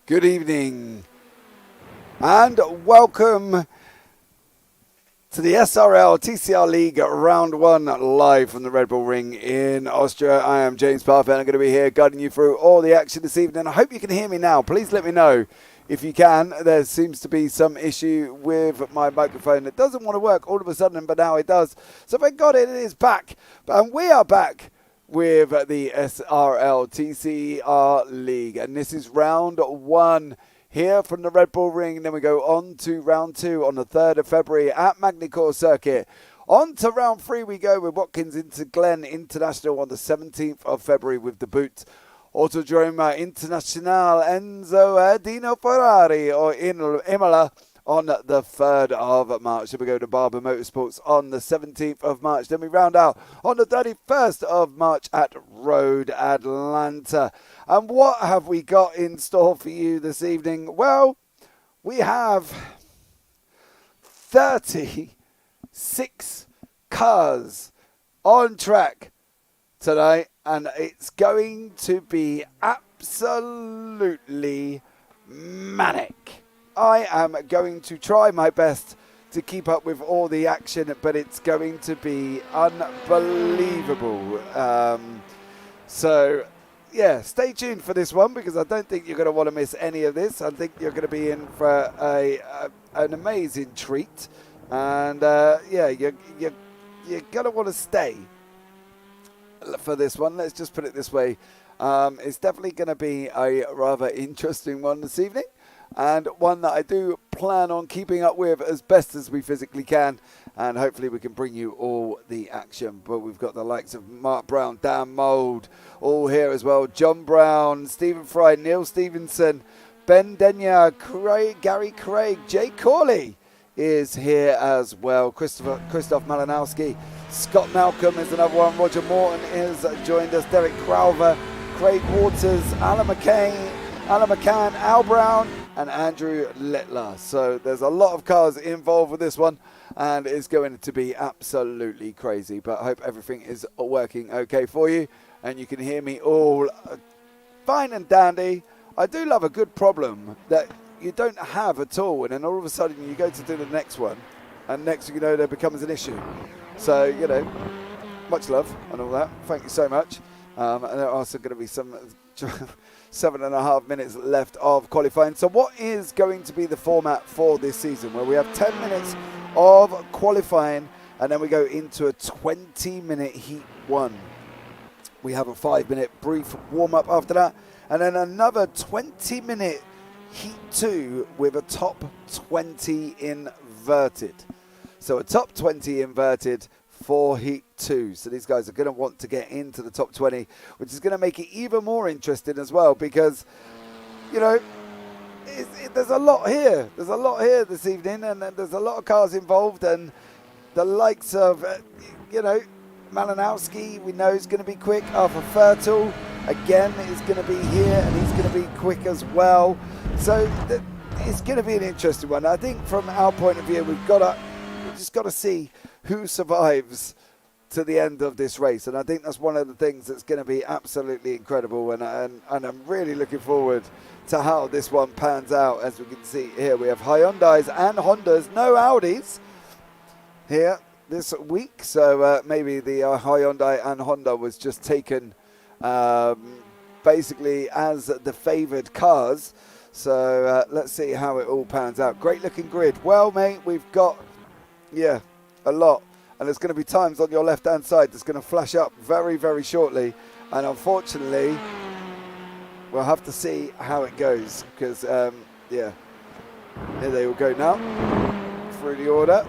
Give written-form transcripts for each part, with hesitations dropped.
Good evening and welcome to the SRL TCR League Round 1 live from the RedBull Ring in Austria. I am James Parfitt and I'm going to be here guiding you through all the action this evening. I hope you can hear me now. Please let me know if you can. There seems to be some issue with my microphone. It doesn't want to work all of a sudden, but now it does. So thank God it is back. And we are back with the SRL TCR League. And this is round 1 here from the RedBull Ring. And then we go on to round 2 on the 3rd of February at Magny-Cours Circuit. On to round 3 we go with Watkins into Glen International on the 17th of February with the boot. Autodrome International Enzo Dino Ferrari or Imola on the 3rd of March. Then we go to Barber Motorsports on the 17th of March. Then we round out on the 31st of March at Road Atlanta. And what have we got in store for you this evening? Well, we have 36 cars on track today, and it's going to be absolutely manic. I am going to try my best to keep up with all the action, but it's going to be unbelievable. So, yeah, stay tuned for this one because I don't think you're going to want to miss any of this. I think you're going to be in for an amazing treat. And, yeah, you're going to want to stay for this one. Let's just put it this way. It's definitely going to be a rather interesting one this evening, and one that I do plan on keeping up with as best as we physically can, and hopefully we can bring you all the action. But we've got the likes of Mark Brown, Dan Mould, all here as well. John Brown, Stephen Fry, Neil Stevenson, Ben Denya, Gary Craig, Jay Corley is here as well. Christoph Malinowski, Scott Malcolm is another one. Roger Morton is joined us. Derek Crowther, Craig Waters, Alan McCann, Al Brown, and Andrew Littler. So there's a lot of cars involved with this one, and it's going to be absolutely crazy. But I hope everything is working okay for you, and you can hear me all fine and dandy. I do love a good problem that you don't have at all, and then all of a sudden you go to do the next one, and next thing you know there becomes an issue. So, you know, much love and all that. Thank you so much. And there are also going to be some 7.5 minutes left of qualifying. So what is going to be the format for this season? Well, we have 10 minutes of qualifying, and then we go into a 20-minute Heat 1. We have a 5-minute brief warm-up after that, and then another 20-minute Heat 2 with a top 20 inverted. So a top 20 inverted for Heat 2. So these guys are going to want to get into the top 20, which is going to make it even more interesting as well because, you know, there's a lot here. There's a lot here this evening, and there's a lot of cars involved, and the likes of, you know, Malinowski, we know is going to be quick. Arthur Fertel, again, is going to be here, and he's going to be quick as well. So it's going to be an interesting one. I think from our point of view, we've just got to see who survives to the end of this race, and I think that's one of the things that's going to be absolutely incredible, and I'm really looking forward to how this one pans out. As we can see here, we have Hyundais and Hondas, no Audis here this week, so maybe the Hyundai and Honda was just taken basically as the favoured cars. So let's see how it all pans out. Great looking grid. Well, mate, we've got, yeah, a lot. And there's going to be times on your left-hand side that's going to flash up very, very shortly. And unfortunately, we'll have to see how it goes. Because, yeah, here they will go now through the order.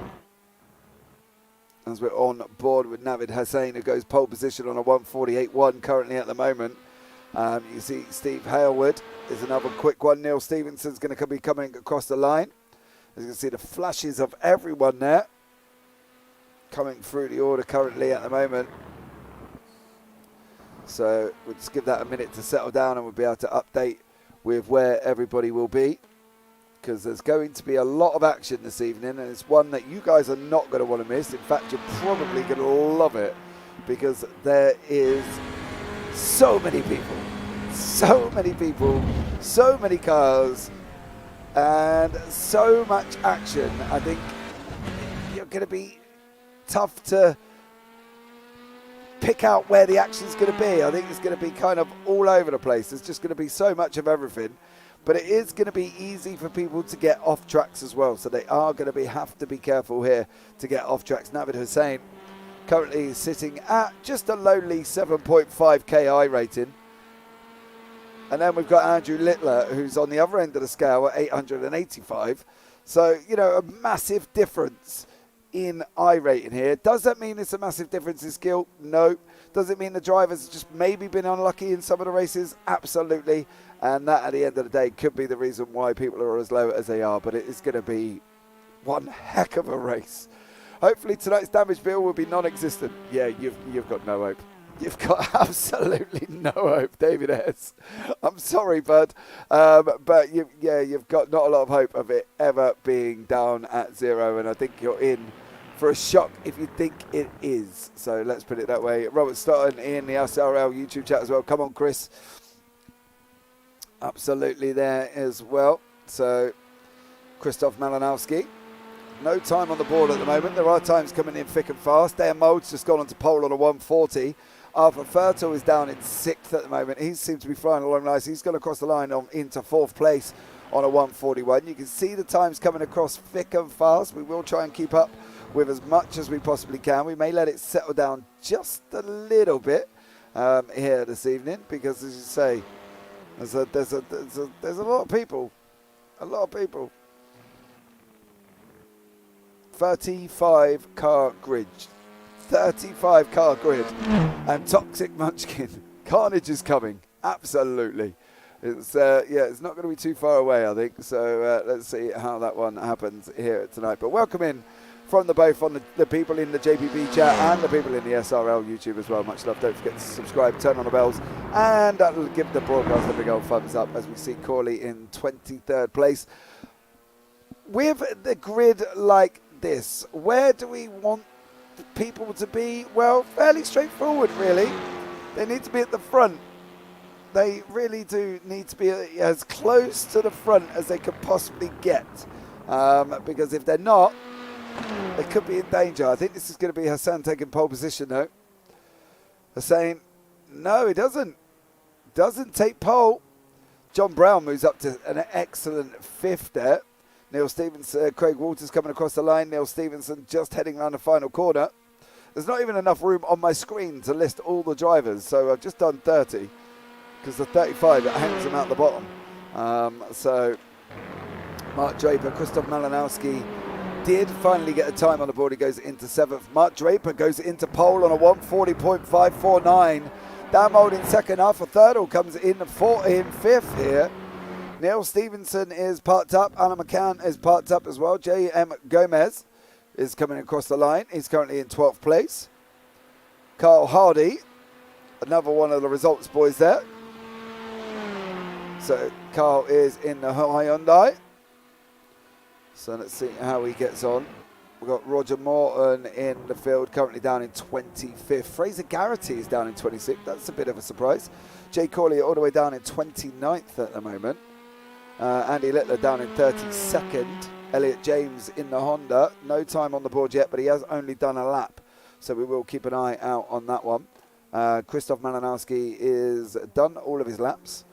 As we're on board with Navid Hussain, who goes pole position on a 148.1 currently at the moment. You see Steve Hailwood is another quick one. Neil Stevenson's going to be coming across the line. As you can see the flashes of everyone there coming through the order currently at the moment. So we'll just give that a minute to settle down, and we'll be able to update with where everybody will be, because there's going to be a lot of action this evening, and it's one that you guys are not going to want to miss. In fact, you're probably going to love it because there is so many people, so many people, so many cars, and so much action. I think you're going to be tough to pick out where the action's going to be. I think it's going to be kind of all over the place. There's just going to be so much of everything. But it is going to be easy for people to get off tracks as well. So they are going to have to be careful here to get off tracks. Navid Hussain currently sitting at just a lowly 7.5 KI rating. And then we've got Andrew Littler, who's on the other end of the scale at 885. So, you know, a massive difference in I rating here. Does that mean it's a massive difference in skill? No. Does it mean the drivers have just maybe been unlucky in some of the races? Absolutely. And that, at the end of the day, could be the reason why people are as low as they are. But it is going to be one heck of a race. Hopefully tonight's damage bill will be non-existent. Yeah, you've got no hope. You've got absolutely no hope, David S. I'm sorry, bud. But you've got not a lot of hope of it ever being down at zero. And I think you're in for a shock if you think it is. So let's put it that way. Robert Stoughton in the SRL YouTube chat as well. Come on, Chris. Absolutely there as well. So Krzysztof Malinowski. No time on the board at the moment. There are times coming in thick and fast. Dan Mold's just gone on to pole on a 140. Arthur Fertel is down in 6th at the moment. He seems to be flying along nice. He's gone across the line into 4th place on a 141. You can see the times coming across thick and fast. We will try and keep up with as much as we possibly can. We may let it settle down just a little bit here this evening because, as you say, there's a lot of people. A lot of people. 35 car grid. 35 car grid. And Toxic Munchkin. Carnage is coming. Absolutely. It's it's not going to be too far away, I think. So let's see how that one happens here tonight. But welcome in from the both on the people in the JPB chat and the people in the SRL YouTube as well. Much love. Don't forget to subscribe, turn on the bells, and that'll give the broadcast a big old thumbs up as we see Corley in 23rd place. With the grid like this, where do we want people to be? Well, fairly straightforward, really. They need to be at the front. They really do need to be as close to the front as they could possibly get. Because if they're not, they could be in danger. I think this is going to be Hassan taking pole position, though. Hassan, no, he doesn't. Doesn't take pole. John Brown moves up to an excellent 5th there. Neil Stevenson, Craig Walters coming across the line. Neil Stevenson just heading around the final corner. There's not even enough room on my screen to list all the drivers, so I've just done 30 because the 35, it hangs them out the bottom. So Mark Draper, Krzysztof Malinowski did finally get a time on the board. He goes into 7th. Mark Draper goes into pole on a 140.549. Dan Mold in 2nd. Arthur Thirdle comes in 5th here. Neil Stevenson is parked up. Alan McCann is parked up as well. J.M. Gomez is coming across the line. He's currently in 12th place. Carl Hardy, another one of the results boys there. So Carl is in the Hyundai. So let's see how he gets on. We've got Roger Morton in the field, currently down in 25th. Fraser Garrity is down in 26th. That's a bit of a surprise. Jay Corley all the way down in 29th at the moment. Andy Littler down in 32nd. Elliot James in the Honda. No time on the board yet, but he has only done a lap. So we will keep an eye out on that one. Krzysztof Malinowski is done all of his laps.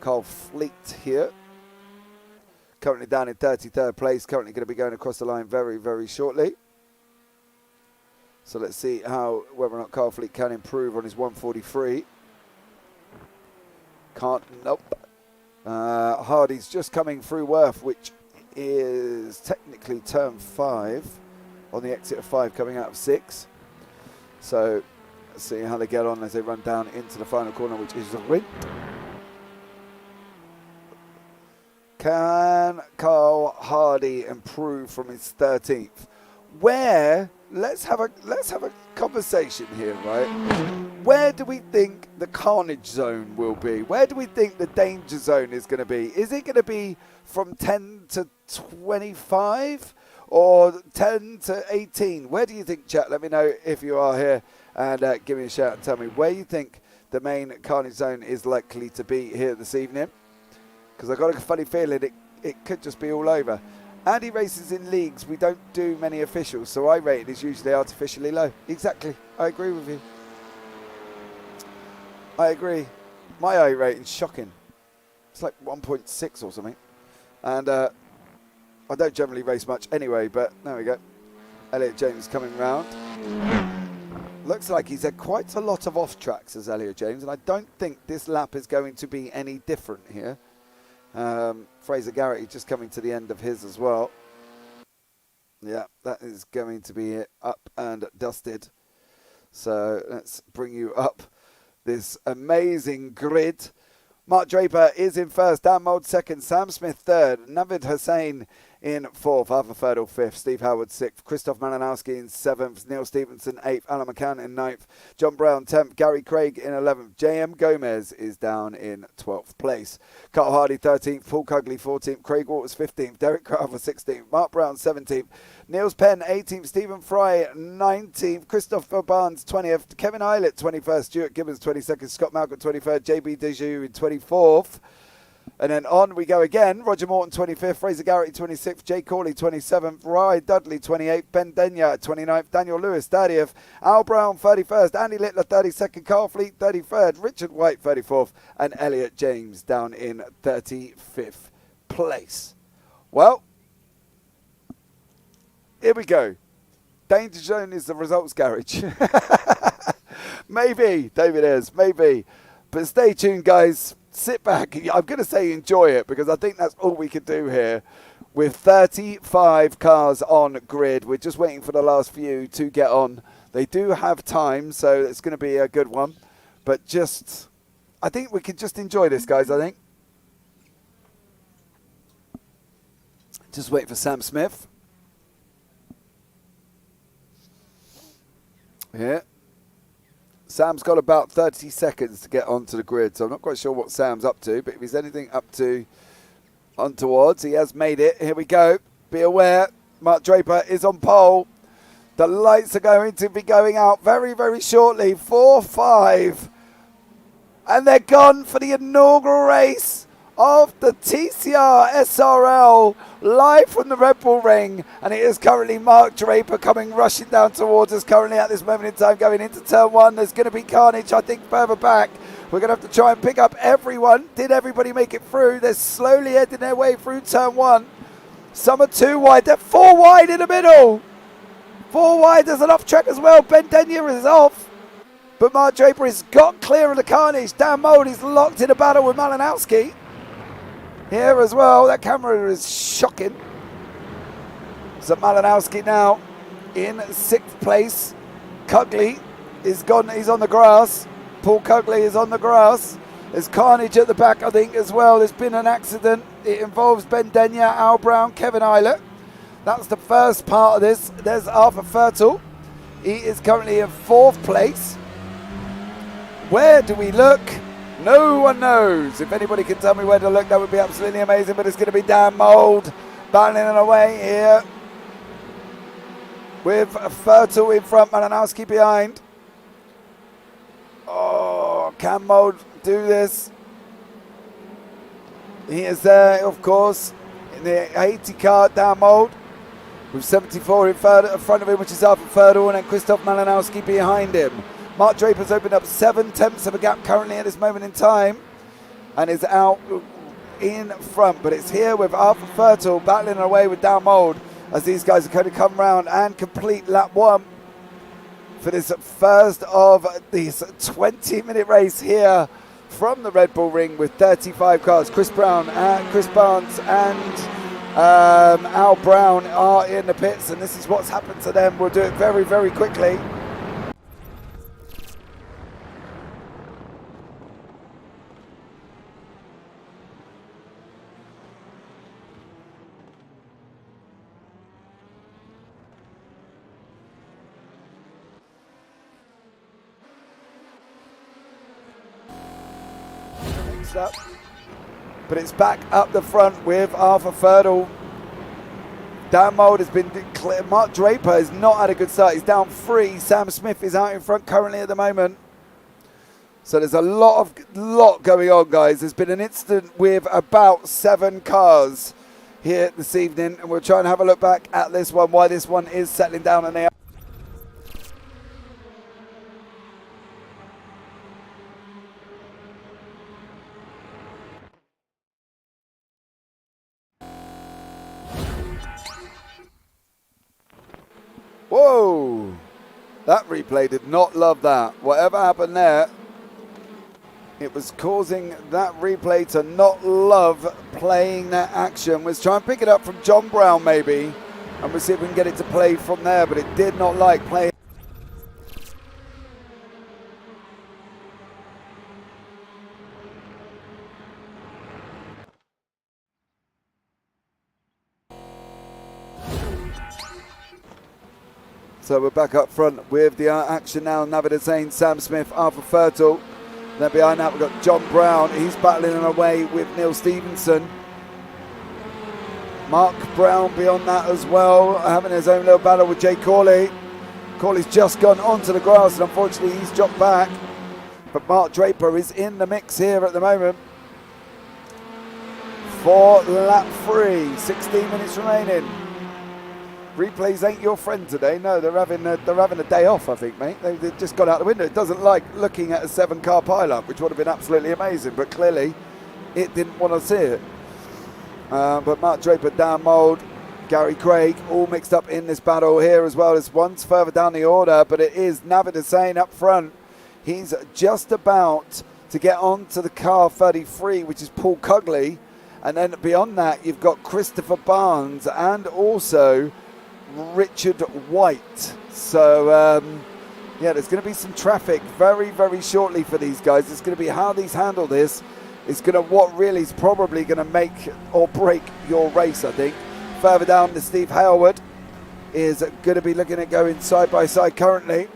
Carl Fleet here. Currently down in 33rd place. Currently going to be going across the line very, very shortly. So let's see whether or not Carl Fleet can improve on his 143. Can't, nope. Hardy's just coming through Worth, which is technically turn 5 on the exit of 5 coming out of 6. So let's see how they get on as they run down into the final corner, which is the win. Can Carl Hardy improve from his 13th? Let's have a conversation here, right? Where do we think the carnage zone will be? Where do we think the danger zone is going to be? Is it going to be from 10 to 25 or 10 to 18? Where do you think, chat? Let me know if you are here and give me a shout and tell me where you think the main carnage zone is likely to be here this evening, because I've got a funny feeling it could just be all over. Andy races in leagues. We don't do many officials, so I rating is usually artificially low. Exactly. I agree with you. I agree. My I rating is shocking. It's like 1.6 or something. And I don't generally race much anyway, but there we go. Elliot James coming round. Looks like he's had quite a lot of off tracks as Elliot James, and I don't think this lap is going to be any different here. Fraser Garrity just coming to the end of his as well. Yeah, that is going to be it, up and dusted. So let's bring you up this amazing grid. Mark Draper is in first, Dan Mould second, Sam Smith third, Navid Hussain in fourth, Arthur Ferdle fifth, Steve Howard sixth, Christoph Malinowski in seventh, Neil Stevenson eighth, Alan McCann in ninth, John Brown 10th, Gary Craig in 11th, JM Gomez is down in 12th place. Carl Hardy 13th, Paul Cugley 14th, Craig Waters 15th, Derek Crowther 16th, Mark Brown 17th, Niels Penn 18th, Stephen Fry 19th, Christopher Barnes 20th, Kevin Eilert 21st, Stuart Gibbons 22nd, Scott Malcolm 23rd, JB Dejoux in 24th. And then on we go again. Roger Morton 25th, Fraser Garrity 26th, Jay Corley 27th, Ryan Dudley 28th, Ben Denya 29th, Daniel Lewis 30th, Al Brown 31st, Andy Littler 32nd, Carl Fleet 33rd, Richard White 34th, and Elliot James down in 35th place. Well, here we go. Danger Zone is the results garage. Maybe, David Ayres, maybe. But stay tuned, guys. Sit back. I'm going to say enjoy it, because I think that's all we can do here. With 35 cars on grid, we're just waiting for the last few to get on. They do have time, so it's going to be a good one. But I think we can just enjoy this, guys, I think. Just wait for Sam Smith. Yeah. Sam's got about 30 seconds to get onto the grid, so I'm not quite sure what Sam's up to, but if he's anything up to untowards, he has made it. Here we go. Be aware, Mark Draper is on pole. The lights are going to be going out very, very shortly. 4-5. And they're gone for the inaugural race of the TCR SRL live from the RedBull Ring, and it is currently Mark Draper coming rushing down towards us currently at this moment in time, going into turn one. There's going to be carnage, I think, further back. We're going to have to try and pick up everyone. Did everybody make it through? They're slowly heading their way through turn one. Some are 2 wide. They're 4 wide in the middle. 4 wide. There's an off track as well. Ben Denya is off, but Mark Draper has got clear of the carnage. Dan Mould is locked in a battle with Malinowski here as well. That camera is shocking. So Malinowski now in 6th place. Cugley is gone. He's on the grass. Paul Cugley is on the grass. There's carnage at the back, I think, as well. There's been an accident. It involves Ben Denya, Al Brown, Kevin Eilert. That's the first part of this. There's Arthur Ferdle. He is currently in 4th place. Where do we look? No one knows. If anybody can tell me where to look, that would be absolutely amazing. But it's going to be Dan Mould battling away here, with Ferdle in front, Malinowski behind. Oh, can Mould do this? He is there, of course, in the 80 car, Dan Mould, with 74 in front of him, which is Arthur Ferdle, and then Christoph Malinowski behind him. Mark Draper's opened up 7/10 of a gap currently at this moment in time, and is out in front. But it's here with Arthur Ferdle battling away with Dan Mould, as these guys are going to come round and complete lap 1 for this first of this 20-minute race here from the RedBull Ring with 35 cars. Chris Barnes and Al Brown are in the pits, and this is what's happened to them. We'll do it very, very quickly. Up, but it's back up the front with Arthur Ferdle. Dan Mould has been clear. Mark Draper has not had a good start. He's down 3. Sam Smith is out in front currently at the moment. So there's a lot going on, guys. There's been an incident with about 7 cars here this evening, and we'll try and have a look back at this one, why this one is settling down and they are. Whoa! That replay did not love that. Whatever happened there, it was causing that replay to not love playing that action. Let's try and pick it up from John Brown maybe, and we'll see if we can get it to play from there, but it did not like playing. So we're back up front with the action now. Navid Hussain, Sam Smith, Arthur Fertel. Then behind that we've got John Brown. He's battling away with Neil Stevenson. Mark Brown beyond that as well, having his own little battle with Jay Corley. Corley's just gone onto the grass and unfortunately he's dropped back. But Mark Draper is in the mix here at the moment. For lap 3, 16 minutes remaining. Replays ain't your friend today. No, they're having a day off, I think, mate. They've just gone out the window. It doesn't like looking at a 7-car pile-up, which would have been absolutely amazing, but clearly it didn't want to see it. But Mark Draper, Dan Mould, Gary Craig, all mixed up in this battle here as well. As one's further down the order, but it is Navid Hussain up front. He's just about to get onto the car 33, which is Paul Cugley. And then beyond that, you've got Christopher Barnes and also Richard White. So yeah, there's going to be some traffic very, very shortly for these guys. It's going to be how these handle this. It's going to what really is probably going to make or break your race, I think. Further down, the Steve Hailwood is going to be looking at going side by side currently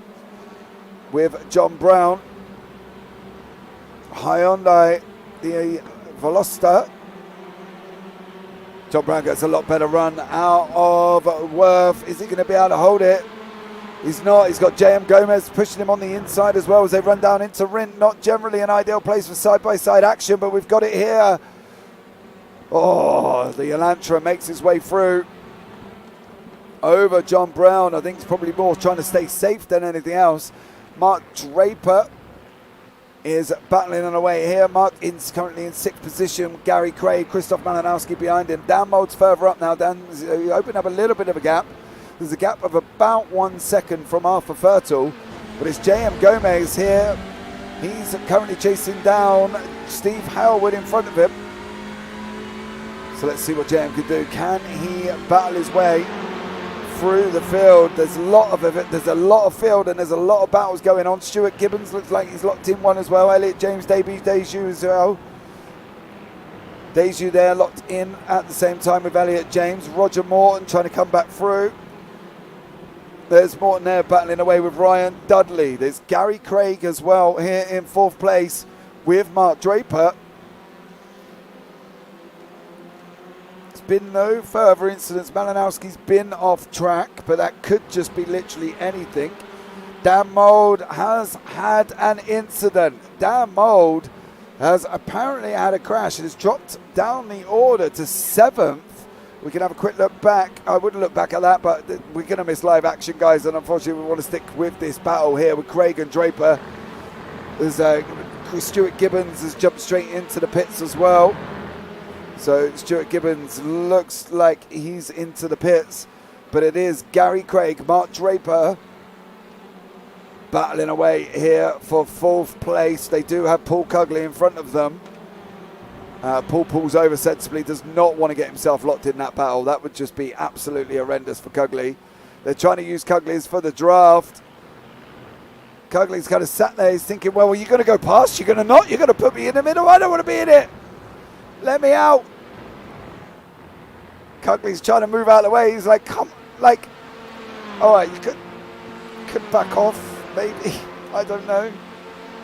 with John Brown. Hyundai, the Veloster. John Brown gets a lot better run out of Worth. Is he going to be able to hold it? He's not. He's got JM Gomez pushing him on the inside as well as they run down into Rint. Not generally an ideal place for side-by-side action, but we've got it here. Oh, the Elantra makes his way through over John Brown. I think it's probably more trying to stay safe than anything else. Mark Draper is battling on the way here. Mark is currently in 6th position. Gary Craig, Christoph Malinowski behind him. Dan Mould's further up now. Dan's opened up a little bit of a gap. There's a gap of about 1 second from Arthur Fertel, but it's JM Gomez here. He's currently chasing down Steve Hailwood in front of him. So let's see what JM can do. Can he battle his way through the field? There's a lot of it. There's a lot of field and there's a lot of battles going on. Stuart Gibbons looks like he's locked in one as well. Elliot James, Deju as well. Deju there locked in at the same time with Elliot James. Roger Morton trying to come back through. There's Morton there battling away with Ryan Dudley. There's Gary Craig as well here in 4th place with Mark Draper. There's been no further incidents. Malinowski's been off track, but that could just be literally anything. Dan Mould has had an incident. Dan Mould has apparently had a crash and has dropped down the order to 7th. We can have a quick look back. I wouldn't look back at that, but we're going to miss live action, guys, and unfortunately we want to stick with this battle here with Craig and Draper. There's Stuart Gibbons has jumped straight into the pits as well. So Stuart Gibbons looks like he's into the pits, but it is Gary Craig, Mark Draper battling away here for 4th place. They do have Paul Cugley in front of them. Paul pulls over sensibly, does not want to get himself locked in that battle. That would just be absolutely horrendous for Cugley. They're trying to use Cugley's for the draft. Cugley's kind of sat there, he's thinking, well, are you going to go past? You're going to not? You're going to put me in the middle? I don't want to be in it. Let me out. Cugley's trying to move out of the way. He's like, come, like, all right, you could back off, maybe. I don't know.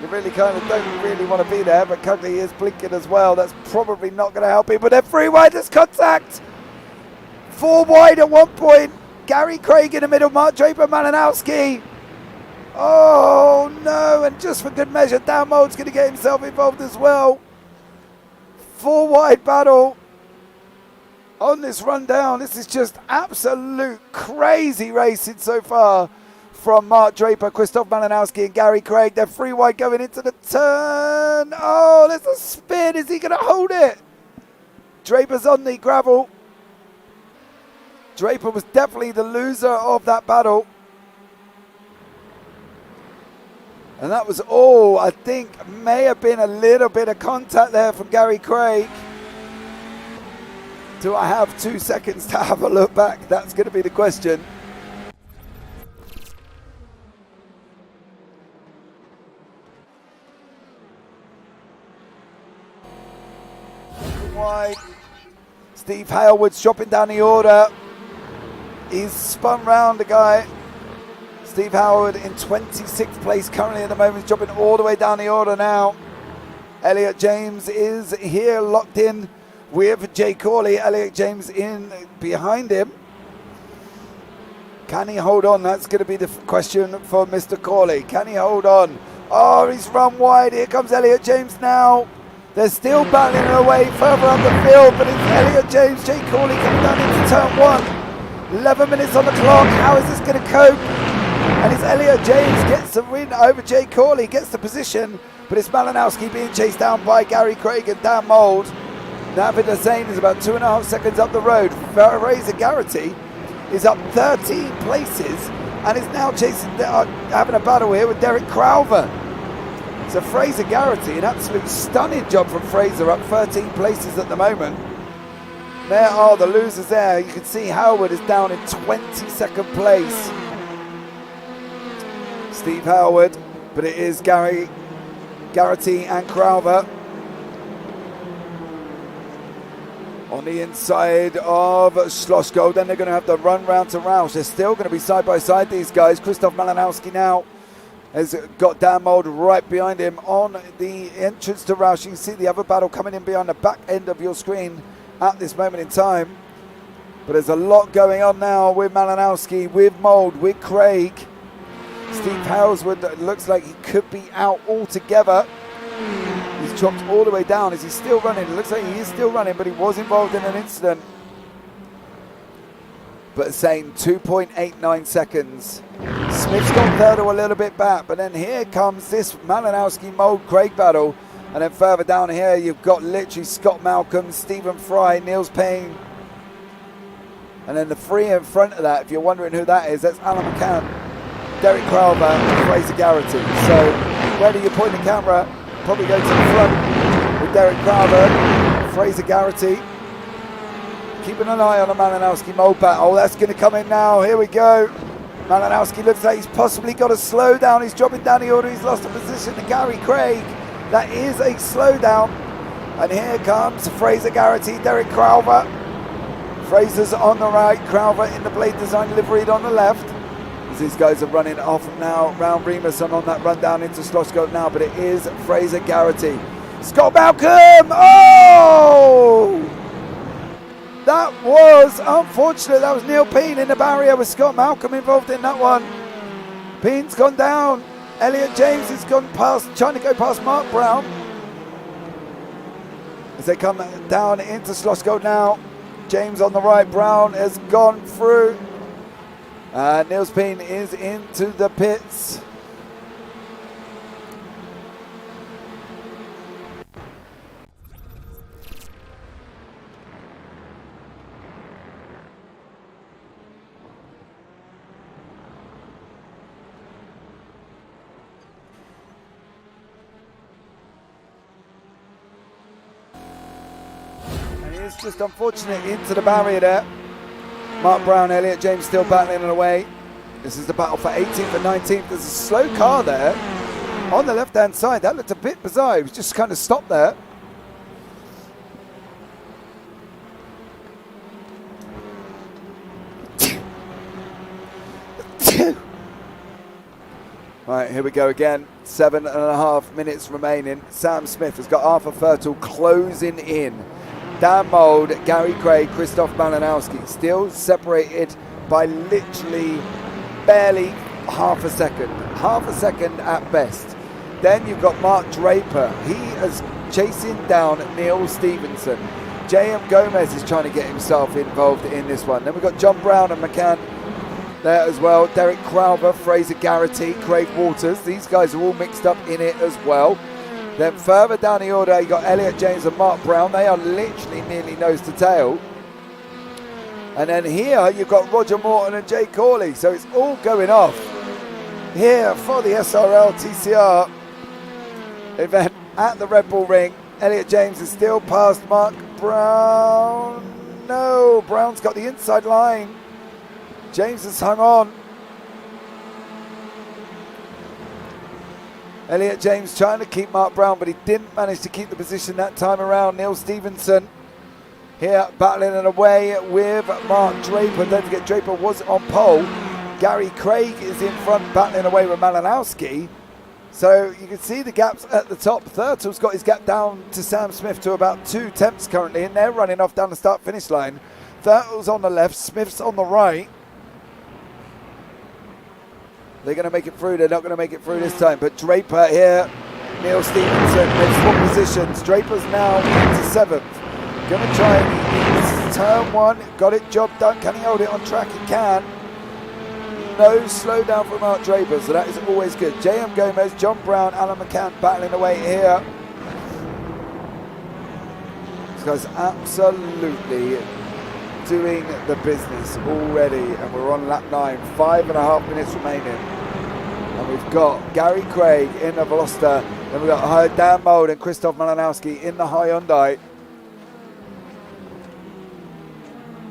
You really kind of don't really want to be there, but Cugley is blinking as well. That's probably not going to help him, but they're 3 wide, there's contact. 4 wide at one point. Gary Craig in the middle, Mark Draper, Malinowski. Oh no, and just for good measure, Dan Mould's going to get himself involved as well. 4 wide battle on this rundown. This is just absolute crazy racing so far from Mark Draper, Christoph Malinowski and Gary Craig. They're 3 wide going into the turn. Oh, there's a spin. Is he going to hold it? Draper's on the gravel. Draper was definitely the loser of that battle. And that was all, I think, may have been a little bit of contact there from Gary Craig. Do I have 2 seconds to have a look back? That's going to be the question. Wide. Steve Halewood's dropping down the order. He's spun round the guy. Steve Howard in 26th place currently at the moment. He's dropping all the way down the order now. Elliot James is here locked in with Jay Corley. Elliot James in behind him. Can he hold on? That's going to be the question for Mr. Corley. Can he hold on? Oh, he's run wide. Here comes Elliot James now. They're still battling away further up the field, but it's Elliot James, Jay Corley coming down into turn 1. 11 minutes on the clock. How is this going to cope? And it's Elliot James gets the win over Jay Corley, gets the position, but it's Malinowski being chased down by Gary Craig and Dan Mould. Navid Hussain is about 2.5 seconds up the road. Fraser Garrity is up 13 places and is now chasing, having a battle here with Derek Crowther. So Fraser Garrity, an absolute stunning job from Fraser, up 13 places at the moment. There are the losers there. You can see Howard is down in 22nd place. Steve Howard, but it is Garrity and Crowther on the inside of Schlossgold. Then they're going to have the run round to Roush. They're still going to be side by side, these guys. Christoph Malinowski now has got Dan Mould right behind him on the entrance to Roush. You can see the other battle coming in behind the back end of your screen at this moment in time. But there's a lot going on now with Malinowski, with Mould, with Craig. Steve Haleswood looks like he could be out altogether. He's chopped all the way down. Is he still running? It looks like he is still running, but he was involved in an incident. But saying 2.89 seconds. Smith's got third or a little bit back, but then here comes this Malinowski Mould Craig battle. And then further down here, you've got literally Scott Malcolm, Stephen Fry, Niels Payne. And then the 3 in front of that, if you're wondering who that is, that's Alan McCann, Derek Crowther and Fraser Garrity. So where do you point the camera? Probably go to the front with Derek Crowther, Fraser Garrity. Keeping an eye on the Malinowski Mould battle. Oh, that's going to come in now. Here we go. Malinowski looks like he's possibly got a slowdown. He's dropping down the order. He's lost a position to Gary Craig. That is a slowdown. And here comes Fraser Garrity, Derek Crowther. Fraser's on the right, Crowther in the Blade Design liveried on the left. These guys are running off now round Remus and on that run down into Schlossgold now, but it is Fraser Garrity. Scott Malcolm! Oh! That was unfortunate. That was Neil Payne in the barrier with Scott Malcolm involved in that one. Payne's gone down. Elliot James has gone past, trying to go past Mark Brown. As they come down into Schlossgold now. James on the right, Brown has gone through. Niels Payne is into the pits. And it's just unfortunate into the barrier there. Mark Brown, Elliot James still battling away. This is the battle for 18th and 19th. There's a slow car there on the left-hand side. That looked a bit bizarre. He was just kind of stopped there. Right, here we go again. 7.5 minutes remaining. Sam Smith has got Arthur Fertel closing in. Dan Mould, Gary Craig, Christoph Malinowski still separated by literally barely half a second at best. Then you've got Mark Draper. He is chasing down Neil Stevenson. J.M. Gomez is trying to get himself involved in this one. Then we've got John Brown and McCann there as well. Derek Crowber, Fraser Garrity, Craig Waters. These guys are all mixed up in it as well. Then further down the order, you got Elliot James and Mark Brown. They are literally nearly nose to tail. And then here you've got Roger Morton and Jay Corley. So it's all going off here for the SRL TCR event at the RedBull Ring. Elliot James is still past Mark Brown. No, Brown's got the inside line. James has hung on. Elliot James trying to keep Mark Brown, but he didn't manage to keep the position that time around. Neil Stevenson here battling it away with Mark Draper. Don't forget, Draper was on pole. Gary Craig is in front battling away with Malinowski. So you can see the gaps at the top. Thurtle's got his gap down to Sam Smith to about 2 tenths currently, and they're running off down the start-finish line. Thurtle's on the left, Smith's on the right. They're going to make it through. They're not going to make it through this time. But Draper here, Neil Stevenson, they've swapped positions. Draper's now into 7th. Going to try and turn 1. Got it, job done. Can he hold it on track? He can. No slowdown from Mark Draper, so that is always good. J.M. Gomez, John Brown, Alan McCann battling away here. This guy's absolutely doing the business already, and we're on lap 9, 5.5 minutes remaining, and we've got Gary Craig in the Veloster, then we've got Dan Mold and Christoph Malinowski in the Hyundai.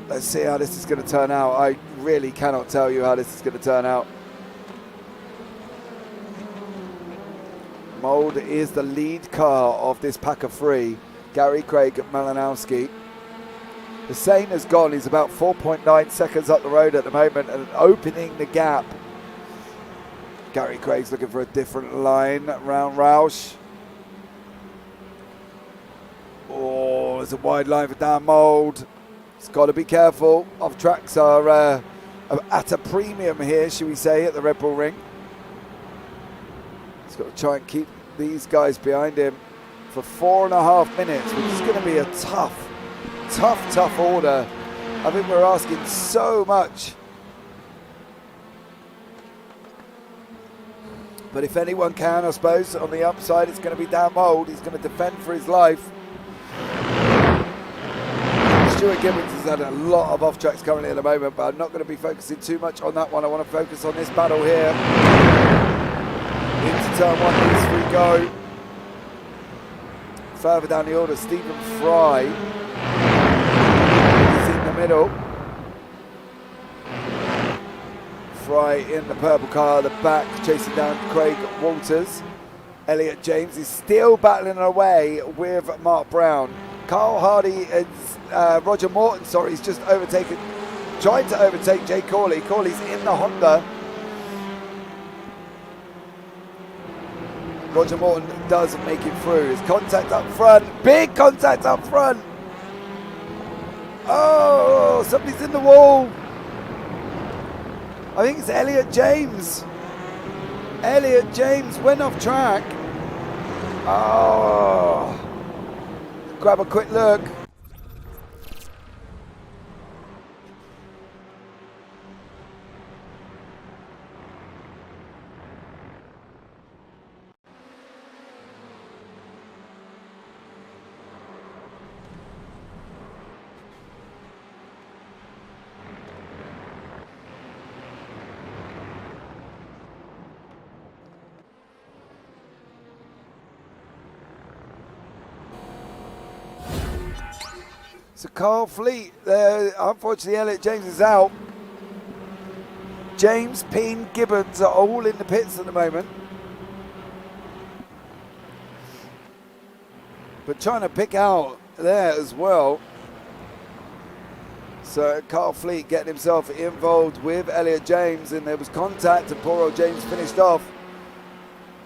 Let's see how this is going to turn out. I really cannot tell you how this is going to turn out. Mold is the lead car of this pack of 3. Gary Craig and Malinowski. Hussein has gone. He's about 4.9 seconds up the road at the moment and opening the gap. Gary Craig's looking for a different line round Roush. Oh, there's a wide line for Dan Mold. He's got to be careful. Off tracks are at a premium here, should we say, at the RedBull Ring. He's got to try and keep these guys behind him for 4.5 minutes, which is going to be a tough order. I think we're asking so much. But if anyone can, I suppose, on the upside, it's going to be Dan Mold. He's going to defend for his life. Stuart Gibbons has had a lot of off-tracks currently at the moment, but I'm not going to be focusing too much on that one. I want to focus on this battle here. Into turn 1, these 3 go. Further down the order, Stephen Fry is in the middle. Fry in the purple car at the back, chasing down Craig Waters. Elliot James is still battling away with Mark Brown. Carl Hardy and Roger Morton, he's just overtaken, trying to overtake Jay Corley. Corley's in the Honda. Roger Morton doesn't make it through. There's contact up front, big contact up front. Oh, somebody's in the wall. I think it's Elliot James. Elliot James went off track. Oh, grab a quick look. So Carl Fleet, unfortunately Elliot James is out. James, Peen, Gibbons are all in the pits at the moment. But trying to pick out there as well. So Carl Fleet getting himself involved with Elliot James, and there was contact and poor old James finished off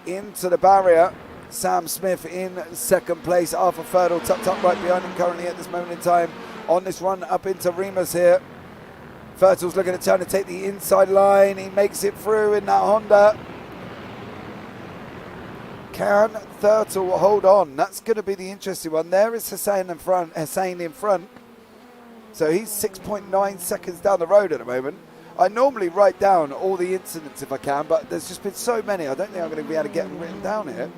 into the barrier. Sam Smith in second place. Arthur Ferdle tucked up right behind him currently at this moment in time on this run up into Remus here. Fertel's looking to turn to take the inside line. He makes it through in that Honda. Can Fertel hold on? That's going to be the interesting one. There is Hussein in front. So he's 6.9 seconds down the road at the moment. I normally write down all the incidents if I can, but there's just been so many. I don't think I'm going to be able to get them written down here.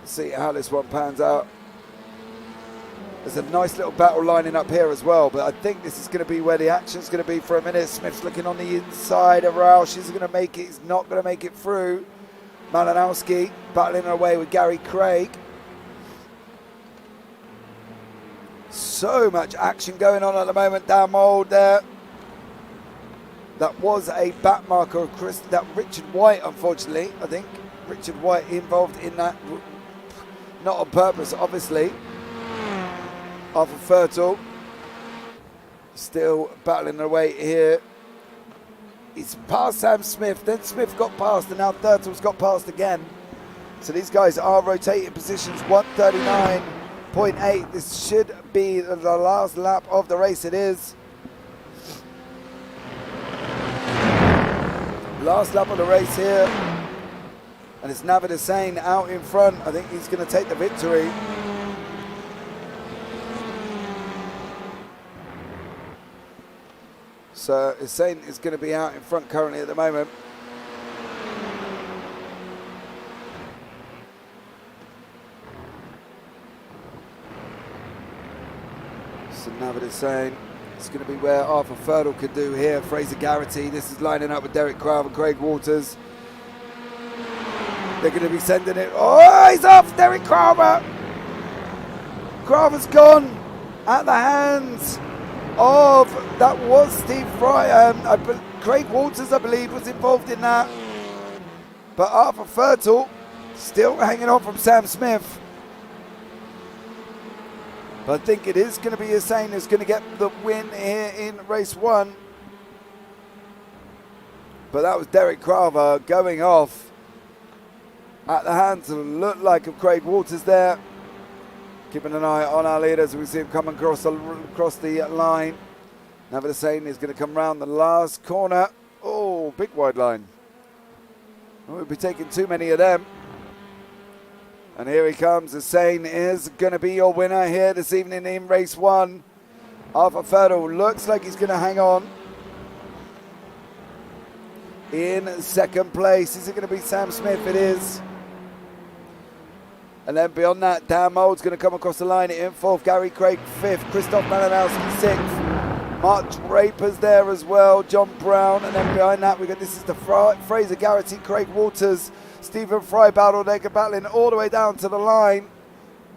Let's see how this one pans out. There's a nice little battle lining up here as well, but I think this is going to be where the action's going to be for a minute. Smith's looking on the inside of Roush. He's going to make it. He's not going to make it through. Malinowski battling away with Gary Craig. So much action going on at the moment. Down mould there. That was a back marker of that Richard White, unfortunately. I think Richard White involved in that. Not on purpose, obviously. Arthur Fertel still battling away here. He's past Sam Smith, then Smith got past, and now Fertel's got past again. So these guys are rotating positions. 139.8. This should be the last lap of the race. It is. Last lap of the race here. And it's Navid Hussein out in front. I think he's going to take the victory. So Hussein is going to be out in front currently at the moment. So Navid Hussein is going to be where Arthur Fertel could do here. Fraser Garrity, this is lining up with Derek Crowell and Craig Waters. They're going to be sending it. Oh, he's off, Derek Crowell. Crowell's gone at the hands of, that was Steve Fry. Craig Waters, I believe, was involved in that. But Arthur Fertel still hanging on from Sam Smith. But I think it is going to be Hussein who's going to get the win here in race one. But that was Derek Crowell going off at the hands of look like of Craig Waters there. Keeping an eye on our leaders. We see him coming across the line. Navid Hussein is going to come round the last corner. Oh, big wide line. We'll be taking too many of them. And here he comes. Hussein is going to be your winner here this evening in race one. Arthur Fertel looks like he's going to hang on. In second place, is it going to be Sam Smith? It is. And then beyond that, Dan Mould's going to come across the line in fourth. Gary Craig fifth. Christoph Malinowski sixth. Mark Draper's there as well. John Brown. And then behind that, this is the Fraser Garrity, Craig Waters, Stephen Fry battling all the way down to the line.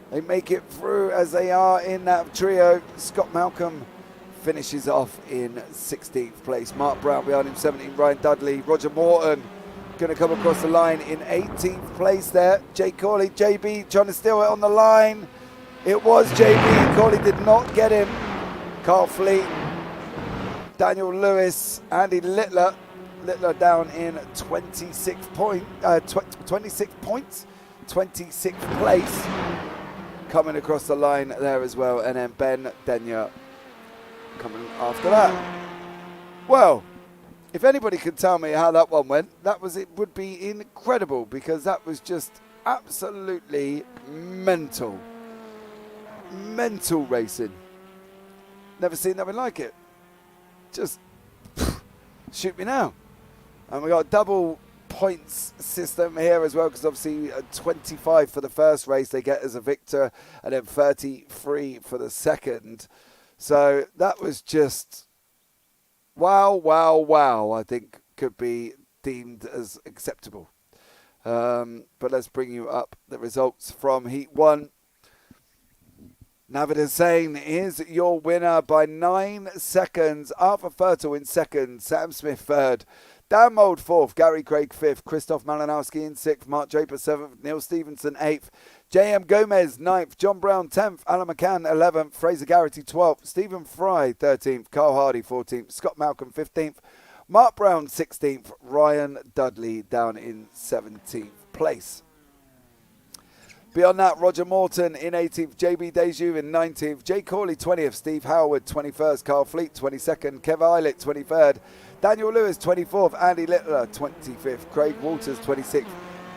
They make it through as they are in that trio. Scott Malcolm finishes off in 16th place. Mark Brown behind him, 17th. Ryan Dudley. Roger Morton going to come across the line in 18th place there. Jay Corley, JB trying to steal it on the line. It was JB. Corley did not get him. Carl Fleet, Daniel Lewis, Andy Littler. Littler down in 26th points, 26th place. Coming across the line there as well. And then Ben Denyer coming after that. Well, if anybody could tell me how that one went, it would be incredible, because that was just absolutely mental. Mental racing. Never seen nothing like it. Just shoot me now. And we got a double points system here as well, because obviously 25 for the first race they get as a victor, and then 33 for the second. So that was just wow, I think could be deemed as acceptable. But let's bring you up the results from Heat 1. Navid Hussein is your winner by 9 seconds. Arthur Fertel in second. Sam Smith third. Dan Mould fourth. Gary Craig fifth. Christoph Malinowski in sixth. Mark Draper seventh. Neil Stevenson eighth. J.M. Gomez ninth. John Brown 10th. Alan McCann 11th. Fraser Garrity 12th. Stephen Fry 13th. Carl Hardy 14th. Scott Malcolm 15th. Mark Brown 16th. Ryan Dudley down in 17th place. Beyond that, Roger Morton in 18th, JB Deju in 19th, Jay Corley 20th, Steve Howard 21st, Carl Fleet 22nd, Kev Eilert 23rd, Daniel Lewis 24th, Andy Littler 25th, Craig Walters 26th,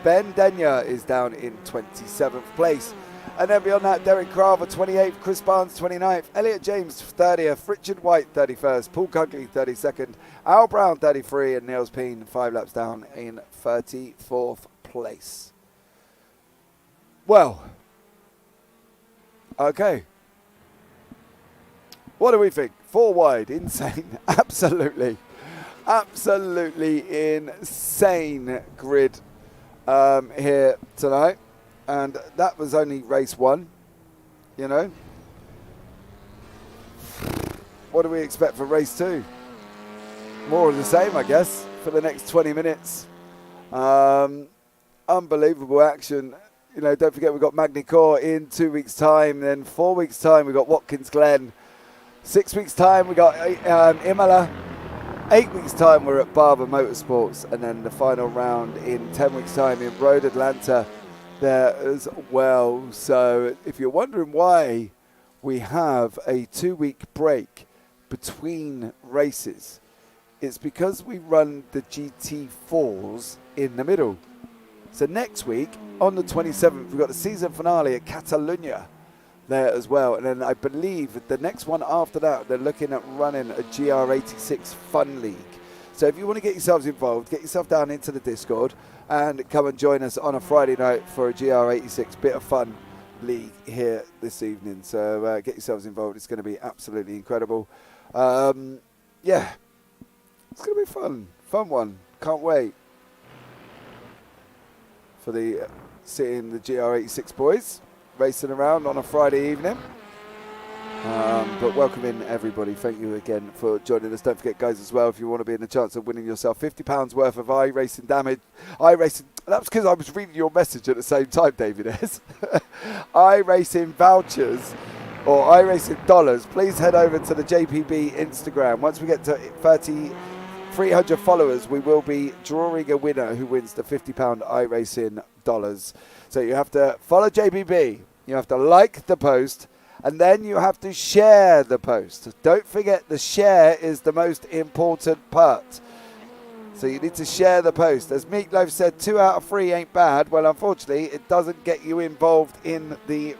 Ben Denyer is down in 27th place. And then beyond that, Derek Carver 28th, Chris Barnes 29th, Elliot James 30th, Richard White 31st, Paul Cugley 32nd, Al Brown 33, and Niels Peen 5 laps down in 34th place. Well, okay. What do we think? 4 wide, insane, absolutely insane grid here tonight. And that was only race 1, you know. What do we expect for race 2? More of the same, I guess, for the next 20 minutes. Unbelievable action. You know, don't forget we've got Magny-Cours in 2 weeks' time. Then 4 weeks' time we've got Watkins Glen. 6 weeks' time we got Imola. 8 weeks' time we're at Barber Motorsports. And then the final round in 10 weeks' time in Road Atlanta there as well. So if you're wondering why we have a 2-week break between races, it's because we run the GT4s in the middle. So next week, on the 27th, we've got the season finale at Catalunya there as well. And then I believe the next one after that, they're looking at running a GR86 Fun League. So if you want to get yourselves involved, get yourself down into the Discord and come and join us on a Friday night for a GR86 bit of fun league here this evening. So get yourselves involved. It's going to be absolutely incredible. Yeah, it's going to be fun. Fun one. Can't wait for seeing the GR86 boys racing around on a Friday evening. But welcome in everybody. Thank you again for joining us. Don't forget, guys, as well, if you want to be in the chance of winning yourself £50 worth of iRacing damage. That's because I was reading your message at the same time, David S. iRacing vouchers or iRacing dollars. Please head over to the JPB Instagram. Once we get to 300 followers, we will be drawing a winner who wins the £50 iRacing dollars. So you have to follow JPB. You have to like the post. And then you have to share the post. Don't forget, the share is the most important part. So you need to share the post. As Meatloaf said, 2 out of 3 ain't bad. Well, unfortunately, it doesn't get you involved in the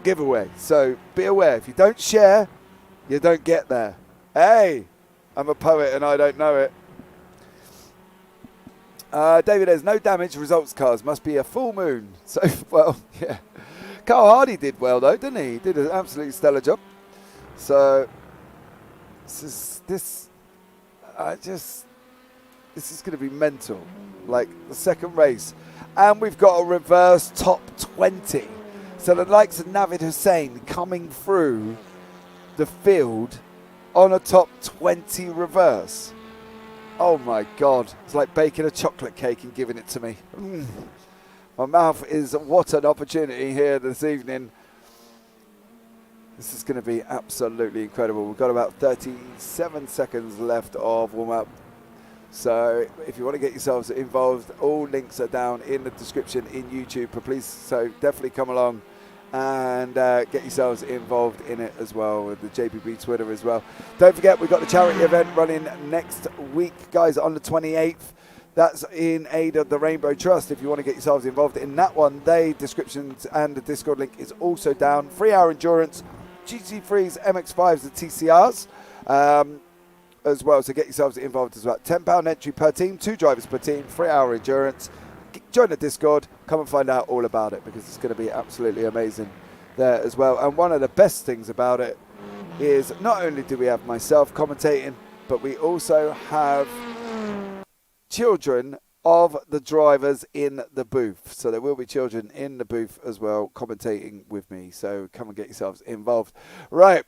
giveaway. So be aware. If you don't share, you don't get there. Hey, I'm a poet and I don't know it. David, there's no damage. Results cars must be a full moon. So, well, yeah. Carl Hardy did well, though, didn't he? He did an absolutely stellar job. So, this is going to be mental. Like, the second race. And we've got a reverse top 20. So, the likes of Navid Hussain coming through the field on a top 20 reverse. Oh, my God. It's like baking a chocolate cake and giving it to me. My mouth is, what an opportunity here this evening. This is going to be absolutely incredible. We've got about 37 seconds left of warm-up. So if you want to get yourselves involved, all links are down in the description in YouTube. But please, so definitely come along and get yourselves involved in it as well, with the JPB Twitter as well. Don't forget, we've got the charity event running next week, guys, on the 28th. That's in aid of the Rainbow Trust. If you want to get yourselves involved in that one, the descriptions and the Discord link is also down. 3-hour endurance, GT3s, MX5s and TCRs as well. So get yourselves involved as well. £10 entry per team, 2 drivers per team, 3-hour endurance. Join the Discord. Come and find out all about it, because it's going to be absolutely amazing there as well. And one of the best things about it is not only do we have myself commentating, but we also have children of the drivers in the booth. So there will be children in the booth as well commentating with me. So come and get yourselves involved. Right.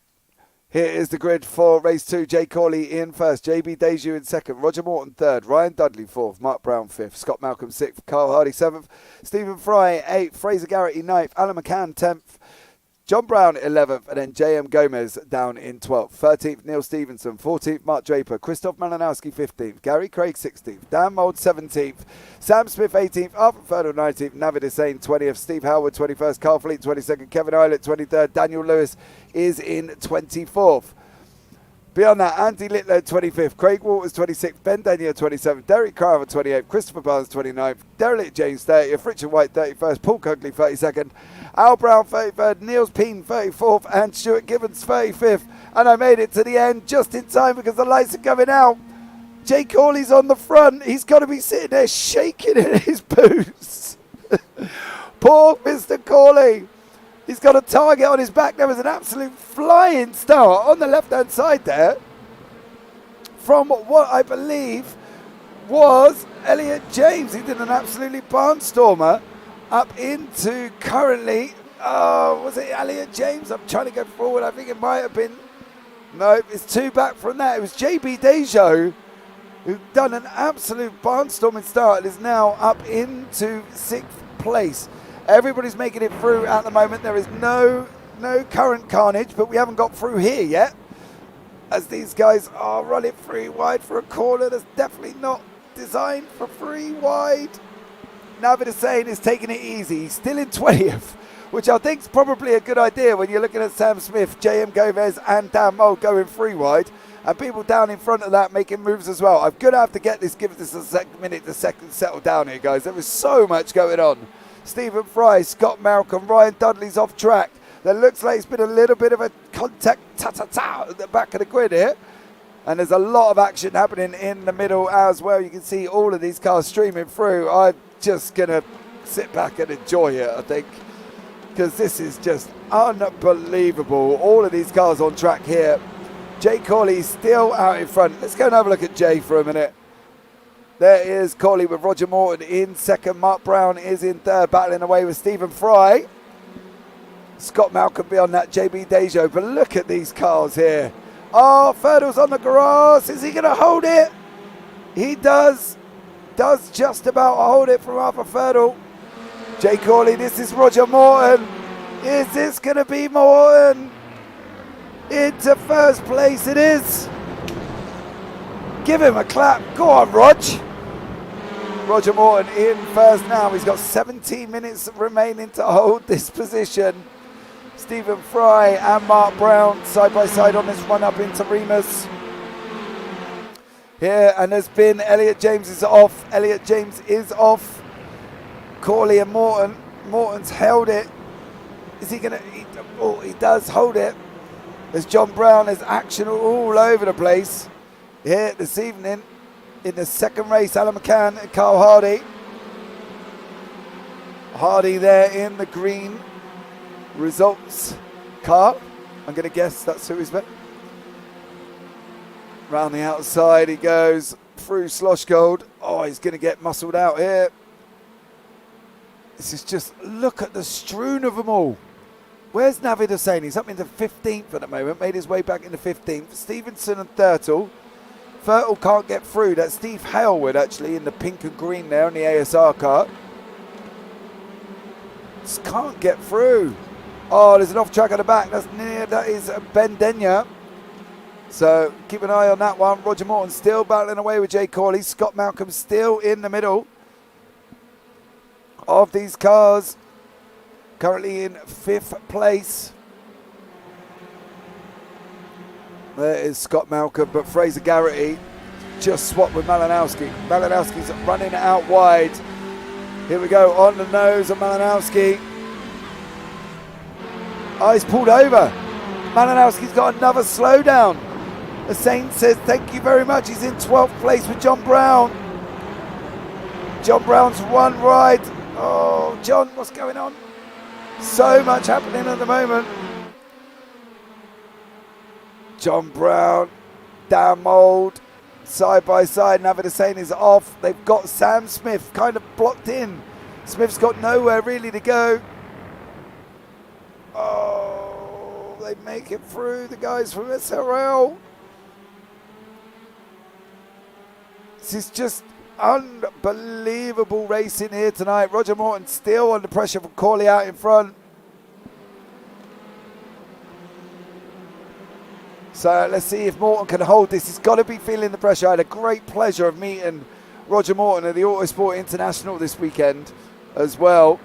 Here is the grid for race 2. Jay Corley in first. JB Deju in second. Roger Morton third. Ryan Dudley fourth. Mark Brown fifth. Scott Malcolm sixth. Carl Hardy seventh. Stephen Fry eighth. Fraser Garrity ninth. Alan McCann 10th. John Brown 11th, and then JM Gomez down in 12th. 13th, Neil Stevenson. 14th, Mark Draper. Christoph Malinowski 15th. Gary Craig 16th. Dan Mould 17th. Sam Smith 18th. Arthur Ferdel 19th. Navid Hussain 20th. Steve Howard 21st. Carl Fleet 22nd. Kevin Eilert 23rd. Daniel Lewis is in 24th. Beyond that, Andy Litlow 25th, Craig Waters 26th, Ben Daniel 27th, Derek Carver 28th, Christopher Barnes 29th, Derek James 30th, Richard White 31st, Paul Cogley 32nd, Al Brown 33rd, Niels Peen 34th, and Stuart Gibbons 35th. And I made it to the end just in time because the lights are coming out. Jay Corley's on the front. He's got to be sitting there shaking in his boots. Poor Mr. Corley. He's got a target on his back. There was an absolute flying start on the left-hand side there from what I believe was Elliot James. He did an absolutely barnstormer up into currently, was it Elliot James? I'm trying to go forward. I think it might have been. No, it's two back from that. It was JB Dejo who done an absolute barnstorming start and is now up into 6th place. Everybody's making it through at the moment. There is no current carnage, but we haven't got through here yet, as these guys are running 3 wide for a corner that's definitely not designed for 3 wide. Navid Hussain is taking it easy. He's still in 20th, which I think is probably a good idea when you're looking at Sam Smith, JM Gomez and Dan Mould going 3 wide, and people down in front of that making moves as well. I'm going to have to give this a minute to settle down here, guys. There was so much going on. Stephen Fry, Scott Malcolm, Ryan Dudley's off track. There looks like it's been a little bit of a contact at the back of the grid here. And there's a lot of action happening in the middle as well. You can see all of these cars streaming through. I'm just going to sit back and enjoy it, I think, because this is just unbelievable. All of these cars on track here. Jay Corley still out in front. Let's go and have a look at Jay for a minute. There is Corley with Roger Morton in second. Mark Brown is in third, battling away with Stephen Fry. Scott Malcolm beyond that, JB Dejo. But look at these cars here. Oh, Ferdel's on the grass. Is he going to hold it? He does. Does just about hold it from Arthur Ferdel. Jay Corley, this is Roger Morton. Is this going to be Morton? Into first place it is. Give him a clap. Go on, Rog. Roger Morton in first now. He's got 17 minutes remaining to hold this position. Stephen Fry and Mark Brown side by side on this run up into Remus. Here, and there's been Elliot James is off. Elliot James is off. Corley and Morton. Morton's held it. Is he going to? Oh, he does hold it. There's John Brown. There's action all over the place here this evening in the second race. Alan McCann and Carl Hardy. Hardy there in the green results car. I'm going to guess that's who he's been. Round the outside he goes through Slosh Gold. Oh, he's going to get muscled out here. This is just, look at the strewn of them all. Where's Navid Hussain? He's up into 15th at the moment, made his way back into 15th. Stevenson and Thurtle. Thurtle can't get through. That's Steve Hailwood actually in the pink and green there on the ASR car. Just can't get through. Oh, there's an off track at the back. That is Ben Denya. So keep an eye on that one. Roger Morton still battling away with Jay Corley. Scott Malcolm still in the middle of these cars. Currently in 5th place. There is Scott Malcolm, but Fraser Garrity just swapped with Malinowski. Malinowski's running out wide. Here we go, on the nose of Malinowski. Oh, he's pulled over. Malinowski's got another slowdown. Hussain says thank you very much. He's in 12th place with John Brown. John Brown's one ride. Oh, John, what's going on? So much happening at the moment. John Brown, Dan Mould, side by side. Navid Hussain is off. They've got Sam Smith kind of blocked in. Smith's got nowhere really to go. Oh, they make it through, the guys from SRL. This is just unbelievable racing here tonight. Roger Morton still under pressure from Corley out in front. So let's see if Morton can hold this. He's got to be feeling the pressure. I had a great pleasure of meeting Roger Morton at the Autosport International this weekend as well.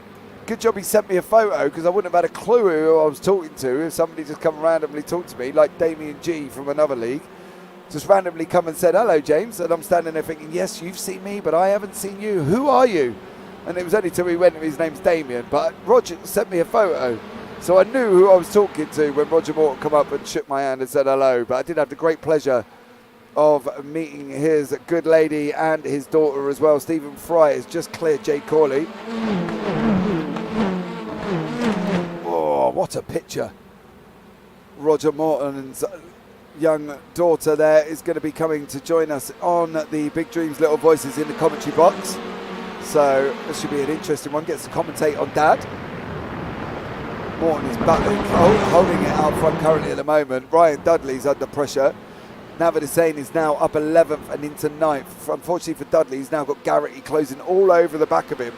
Good job he sent me a photo, because I wouldn't have had a clue who I was talking to if somebody just come randomly talk to me, like Damien G from another league. Just randomly come and said, hello, James. And I'm standing there thinking, yes, you've seen me, but I haven't seen you. Who are you? And it was only till we went, his name's Damien. But Roger sent me a photo. So I knew who I was talking to when Roger Morton come up and shook my hand and said hello. But I did have the great pleasure of meeting his good lady and his daughter as well. Stephen Fry has just cleared Jay Corley. Oh, what a picture. Roger Morton's young daughter there is going to be coming to join us on the Big Dreams Little Voices in the commentary box. So this should be an interesting one. Gets to commentate on Dad. Morton is battling, holding it out front currently at the moment. Ryan Dudley's under pressure. Navid Hussain is now up 11th and into 9th. Unfortunately for Dudley, he's now got Garrity closing all over the back of him.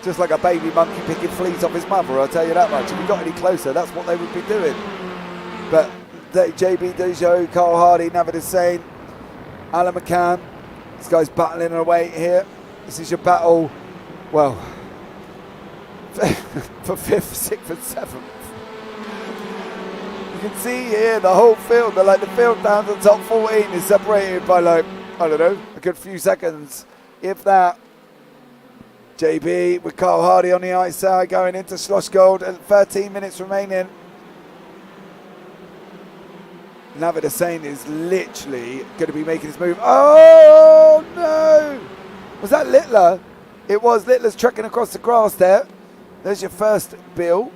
Just like a baby monkey picking fleas off his mother, I'll tell you that much. If he got any closer, that's what they would be doing. But JB Dejo, Carl Hardy, Navid Hussain, Alan McCann. This guy's battling away here. This is your battle, well, for 5th, 6th and 7th. You can see here the whole field, the field down to the top 14 is separated by I don't know, a good few seconds, if that. JB with Carl Hardy on the outside going into Schlossgold and 13 minutes remaining. Navid Hussain is literally going to be making his move. Oh no! Was that Littler? It was. Littler's trekking across the grass there. There's your first bill.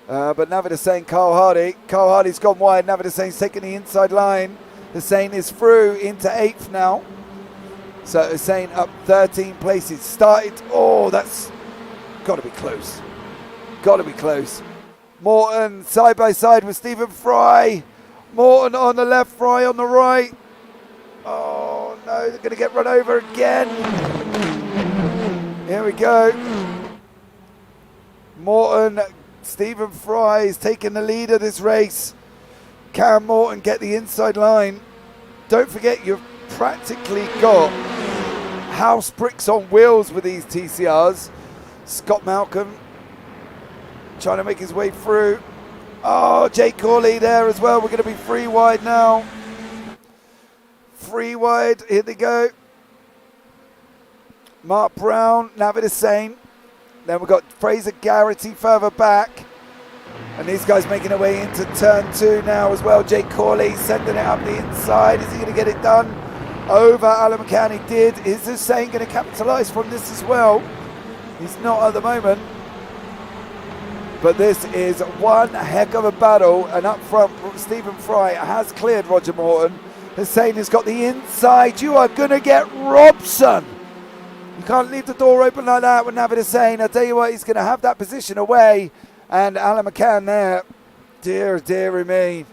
But Navid Hussain, Carl Hardy. Carl Hardy's gone wide. Navid Hussain's taking the inside line. Hussain is through into 8th now. So Hussain up 13 places. Started. Oh, that's got to be close. Got to be close. Morton side by side with Stephen Fry. Morton on the left, Fry on the right. Oh no, they're going to get run over again. Here we go. Morton, Stephen Fry is taking the lead of this race. Can Morton get the inside line? Don't forget, you've practically got house bricks on wheels with these TCRs. Scott Malcolm trying to make his way through. Oh, Jay Corley there as well. We're going to be 3 wide now. 3 wide. Here they go. Mark Brown, Navid Hussain. Then we've got Fraser Garrity further back. And these guys making their way into turn 2 now as well. Jay Corley sending it up the inside. Is he going to get it done? Over Alan McCann, he did. Is Hussain going to capitalise from this as well? He's not at the moment. But this is one heck of a battle. And up front, Stephen Fry has cleared Roger Morton. Hussain has got the inside. You are going to get Robson. You can't leave the door open like that with Navid Hussain. I tell you what, he's going to have that position away. And Alan McCann there. Dear me.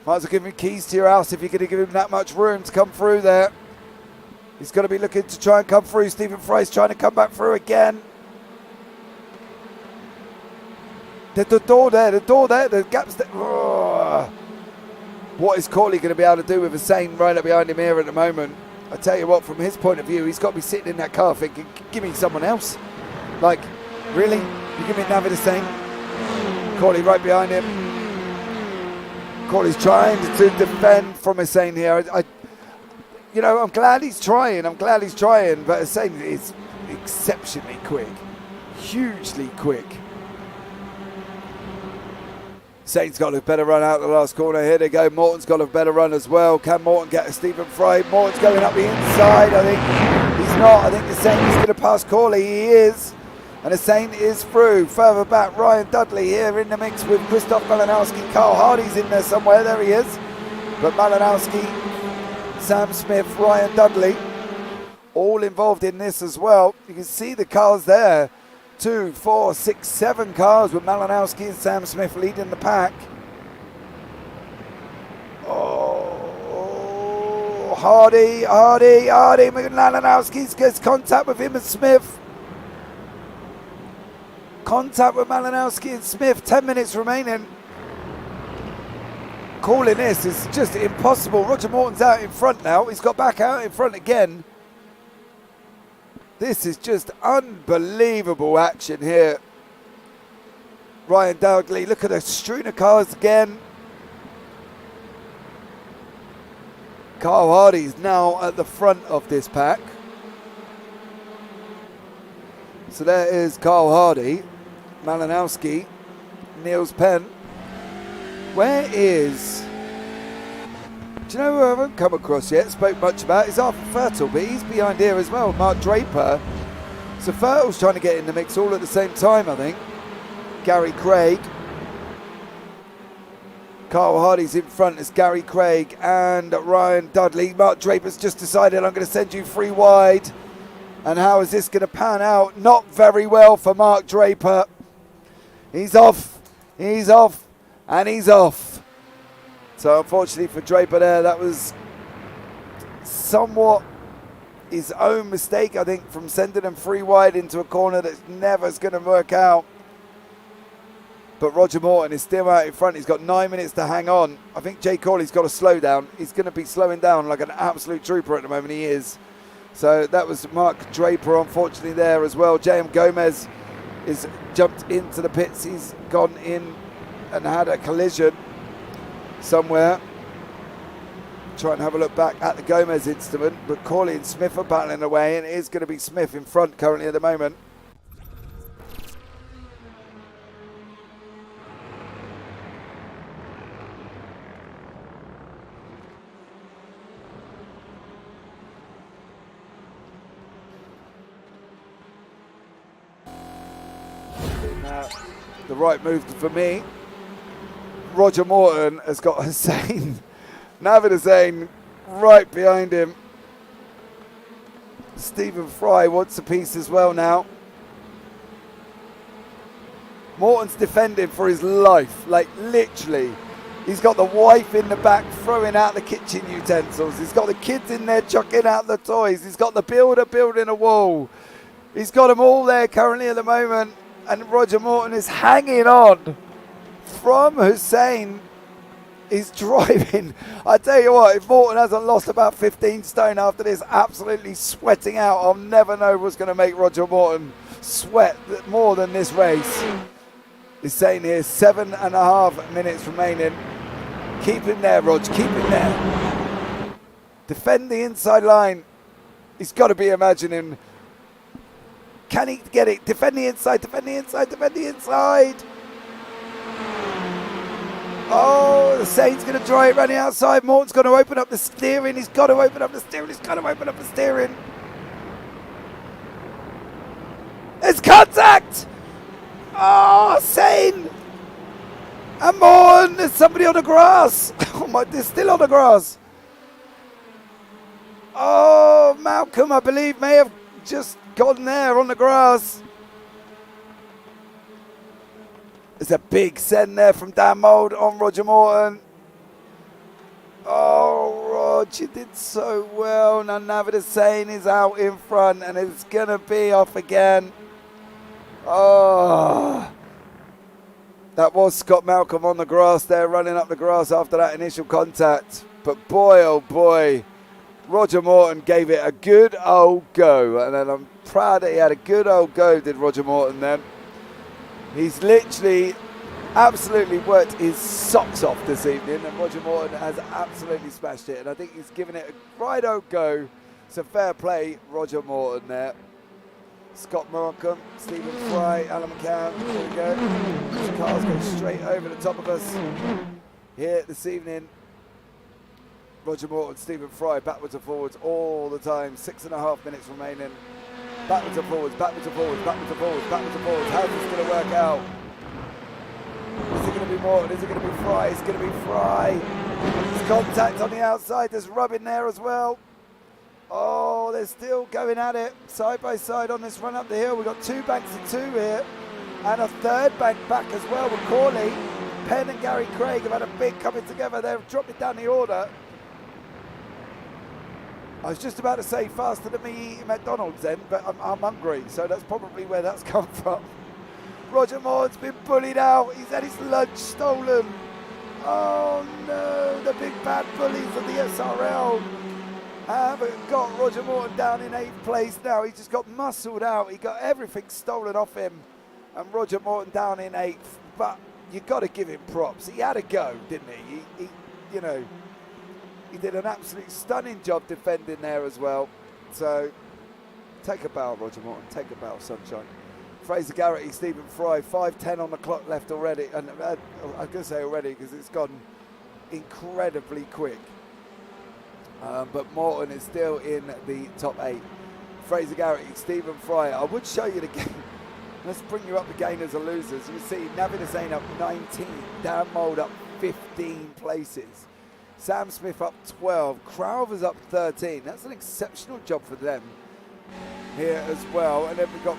Might as well give him keys to your house if you're going to give him that much room to come through there. He's going to be looking to try and come through. Stephen Fry's trying to come back through again. The door there, the gap's there. Oh. What is Corley going to be able to do with Hussain right up behind him here at the moment? I tell you what, from his point of view, he's got to be sitting in that car thinking, give me someone else. Like, really? You give me Navid Hussain? Corley right behind him. Corley's trying to defend from Hussain here. I'm glad he's trying. But Hussain is exceptionally quick. Hugely quick. Hussain's got a better run out the last corner. Here they go. Morton's got a better run as well. Can Morton get a Stephen Fry? Morton's going up the inside. I think he's not. I think Hussain is going to pass Corley. He is. And Hussain is through. Further back, Ryan Dudley here in the mix with Christoph Malinowski. Carl Hardy's in there somewhere. There he is. But Malinowski, Sam Smith, Ryan Dudley, all involved in this as well. You can see the cars there. 2, 4, 6, 7 cars with Malinowski and Sam Smith leading the pack. Oh, Hardy. Malinowski gets contact with him and Smith. Contact with Malinowski and Smith. 10 minutes remaining. calling this is just impossible. Roger Morton's out in front now. He's got back out in front again. This is just unbelievable action here. Ryan Dowgley, look at the strewn of cars again. Carl Hardy's now at the front of this pack. So there is Carl Hardy, Malinowski, Niels Penn. Where is... Do you know who I haven't come across yet, spoke much about, is Arthur Fertile, but he's behind here as well, Mark Draper. So Fertile's trying to get in the mix all at the same time, I think. Gary Craig. Carl Hardy's in front as Gary Craig and Ryan Dudley. Mark Draper's just decided, I'm going to send you 3 wide. And how is this going to pan out? Not very well for Mark Draper. He's off, and he's off. So unfortunately for Draper there, that was somewhat his own mistake, I think, from sending them 3 wide into a corner that's never going to work out. But Roger Morton is still out in front. He's got 9 minutes to hang on. I think Jay Corley's got to slow down. He's going to be slowing down like an absolute trooper at the moment. He is. So that was Mark Draper, unfortunately, there as well. J.M. Gomez is jumped into the pits. He's gone in and had a collision somewhere. Try and have a look back at the Gomez incident. But Corley and Smith are battling away, and it is going to be Smith in front currently at the moment. The right move for me. Roger Morton has got Hussein, Navid Hussein right behind him. Stephen Fry wants a piece as well now. Morton's defending for his life, like literally. He's got the wife in the back throwing out the kitchen utensils. He's got the kids in there chucking out the toys. He's got the builder building a wall. He's got them all there currently at the moment. And Roger Morton is hanging on from Hussein. He's driving. I tell you what, if Morton hasn't lost about 15 stone after this, absolutely sweating out, I'll never know what's going to make Roger Morton sweat more than this race. He's saying here 7.5 minutes remaining. Keep him there, Rog. Keep him there. Defend the inside line. He's got to be imagining... Can he get it? Defend the inside, defend the inside, defend the inside. Oh, Hussein's going to try it running outside. Morton's going to open up the steering. He's got to open up the steering. He's got to open up the steering. There's contact. Oh, Hussein. And Morton. There's somebody on the grass. Oh, my, they're still on the grass. Oh, Malcolm, I believe, may have just gone there on the grass. There's a big send there from Dan Mould on Roger Morton. Oh, Rog, you did so well. Now Navid Hussein is out in front and it's going to be off again. Oh, that was Scott Malcolm on the grass there, running up the grass after that initial contact. But boy, oh boy, Roger Morton gave it a good old go. And then I'm proud that he had a good old go, did Roger Morton then. He's literally absolutely worked his socks off this evening, and Roger Morton has absolutely smashed it. And I think he's given it a right old go. So fair play, Roger Morton there. Scott Markham, Stephen Fry, Alan McCann. There we go. These cars go straight over the top of us here this evening. Roger Morton, Stephen Fry, backwards and forwards all the time. 6.5 minutes remaining. Backwards and forwards, backwards and forwards, backwards and forwards, backwards and forwards. How's this going to work out? Is it going to be Morton? Is it going to be Fry? It's going to be Fry. There's contact on the outside. There's rubbing there as well. Oh, they're still going at it side by side on this run up the hill. We've got 2 banks of 2 here and a third bank back as well with Corley. Penn and Gary Craig have had a big coming together. They've dropped it down the order. I was just about to say faster than me eating McDonald's then, but I'm hungry, so that's probably where that's come from. Roger Morton's been bullied out. He's had his lunch stolen. Oh no, the big bad bullies of the SRL have got Roger Morton down in 8th place now. He just got muscled out. He got everything stolen off him. And Roger Morton down in 8th. But you got to give him props. He had a go, didn't he? He you know, he did an absolute stunning job defending there as well. So take a bow, Roger Morton. Take a bow, sunshine. Fraser Garrity, Stephen Fry, 5:10 on the clock left already. And I'm going to say already because it's gone incredibly quick. But Morton is still in the top 8. Fraser Garrity, Stephen Fry. I would show you the game. Let's bring you up the gainers and losers. You see Navin Hussain up 19, Dan Mould up 15 places. Sam Smith up 12, Crowther's up 13. That's an exceptional job for them here as well. And then we've got,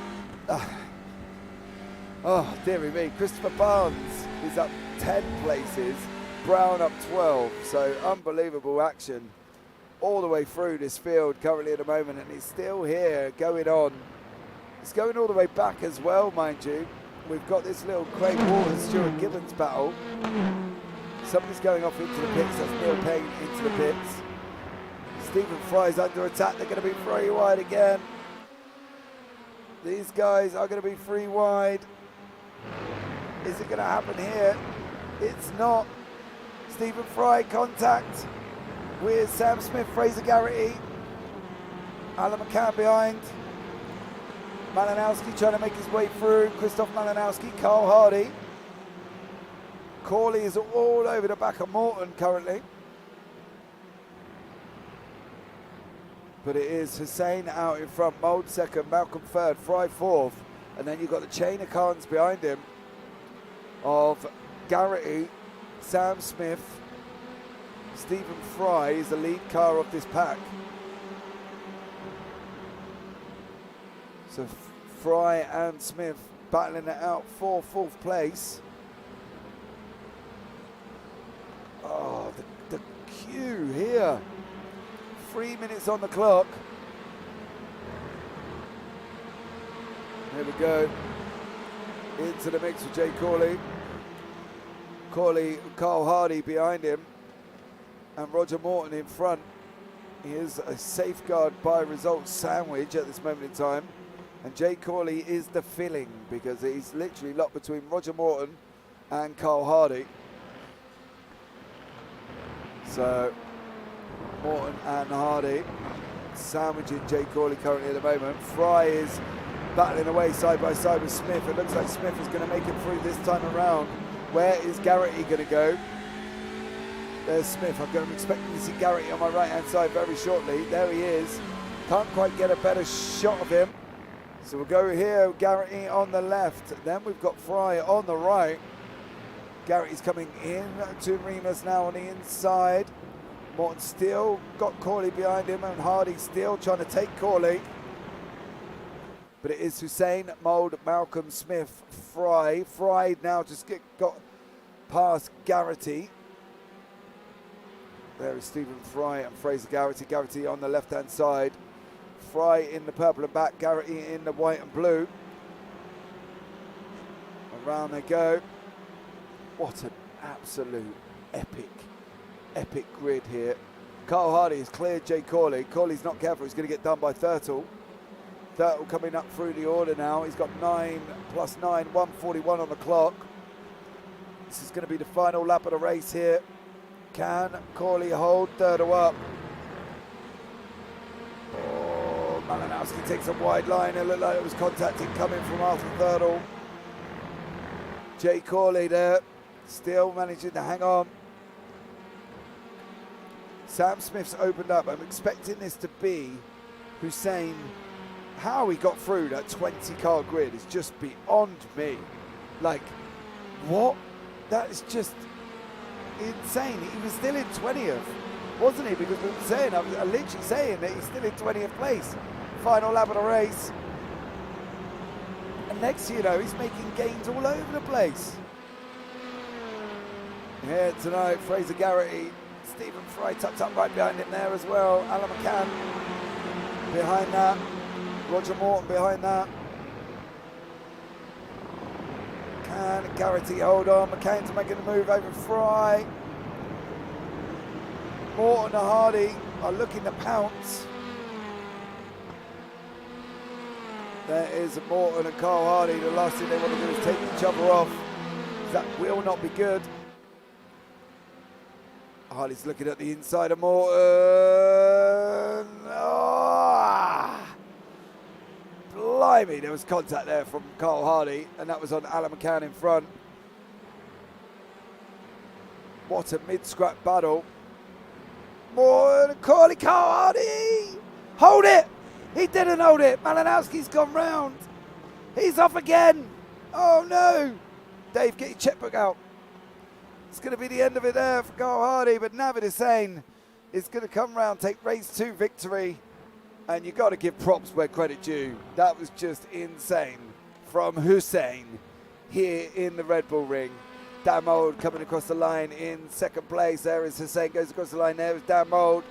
oh dearie me, Christopher Barnes is up 10 places, Brown up 12. So unbelievable action all the way through this field currently at the moment, and it's still here going on. It's going all the way back as well, mind you. We've got this little Craig Waters, Stuart Gibbons battle. Somebody's going off into the pits. That's Neil Payne into the pits. Stephen Fry's under attack. They're going to be 3 wide again. These guys are going to be 3 wide. Is it going to happen here? It's not. Stephen Fry contact with Sam Smith, Fraser Garrity. Alan McCann behind. Malinowski trying to make his way through. Christoph Malinowski, Carl Hardy. Corley is all over the back of Morton currently. But it is Hussain out in front, Mould second, Malcolm third, Fry fourth. And then you've got the chain of cars behind him of Garrity, Sam Smith, Stephen Fry is the lead car of this pack. So Fry and Smith battling it out for 4th place. Oh, the queue here. 3 minutes on the clock. Here we go. Into the mix with Jay Corley. Carl Hardy behind him. And Roger Morton in front. He is a safeguard by results sandwich at this moment in time. And Jay Corley is the filling because he's literally locked between Roger Morton and Carl Hardy. So Morton and Hardy sandwiching Jay Corley currently at the moment. Fry is battling away side by side with Smith. It looks like Smith is going to make it through this time around. Where is Garrity going to go? There's Smith. I'm expecting to see Garrity on my right hand side very shortly. There he is. Can't quite get a better shot of him. So we'll go here, Garrity on the left. Then we've got Fry on the right. Garrity's coming in to Remus now on the inside. Morton still got Corley behind him, and Hardy still trying to take Corley. But it is Hussain, Mould, Malcolm, Smith, Fry. Fry now just got past Garrity. There is Stephen Fry and Fraser Garrity. Garrity on the left-hand side. Fry in the purple and black, Garrity in the white and blue. Around they go. What an absolute epic grid here. Carl Hardy has cleared Jay Corley. Corley's not careful, he's going to get done by Thurtle. Thurtle coming up through the order now. He's got 9 plus 9, 1:41 on the clock. This is going to be the final lap of the race here. Can Corley hold Thurtle up? Oh, Malinowski takes a wide line. It looked like it was contacting coming from Arthur Thurtle. Jay Corley there, still managing to hang on. Sam Smith's opened up. I'm expecting this to be Hussain. How he got through that 20-car grid is just beyond me. Like, what? That is just insane. He was still in 20th, wasn't he? Because we were saying, I was literally saying that he's still in 20th place. Final lap of the race. And next, you know, he's making gains all over the place. Here tonight, Fraser Garrity, Stephen Fry tucked up right behind him there as well. Alan McCann behind that. Roger Morton behind that. McCann. Garrity, hold on. McCann's making a move over Fry. Morton and Hardy are looking to pounce. There is Morton and Carl Hardy. The last thing they want to do is take each other off. That will not be good. Hardy's looking at the inside of Morton. Oh, blimey, there was contact there from Carl Hardy, and that was on Alan McCann in front. What a mid-scrap battle. Morton, Carl Hardy! Hold it! He didn't hold it. Malinowski's gone round. He's off again. Oh no! Dave, get your checkbook out. It's going to be the end of it there for Carl Hardy, but Navid Hussain is going to come round, take race 2 victory, and you've got to give props where credit due. That was just insane from Hussain here in the RedBull Ring. Dan Mould coming across the line in second place. There is Hussain, goes across the line. There is Dan Mould,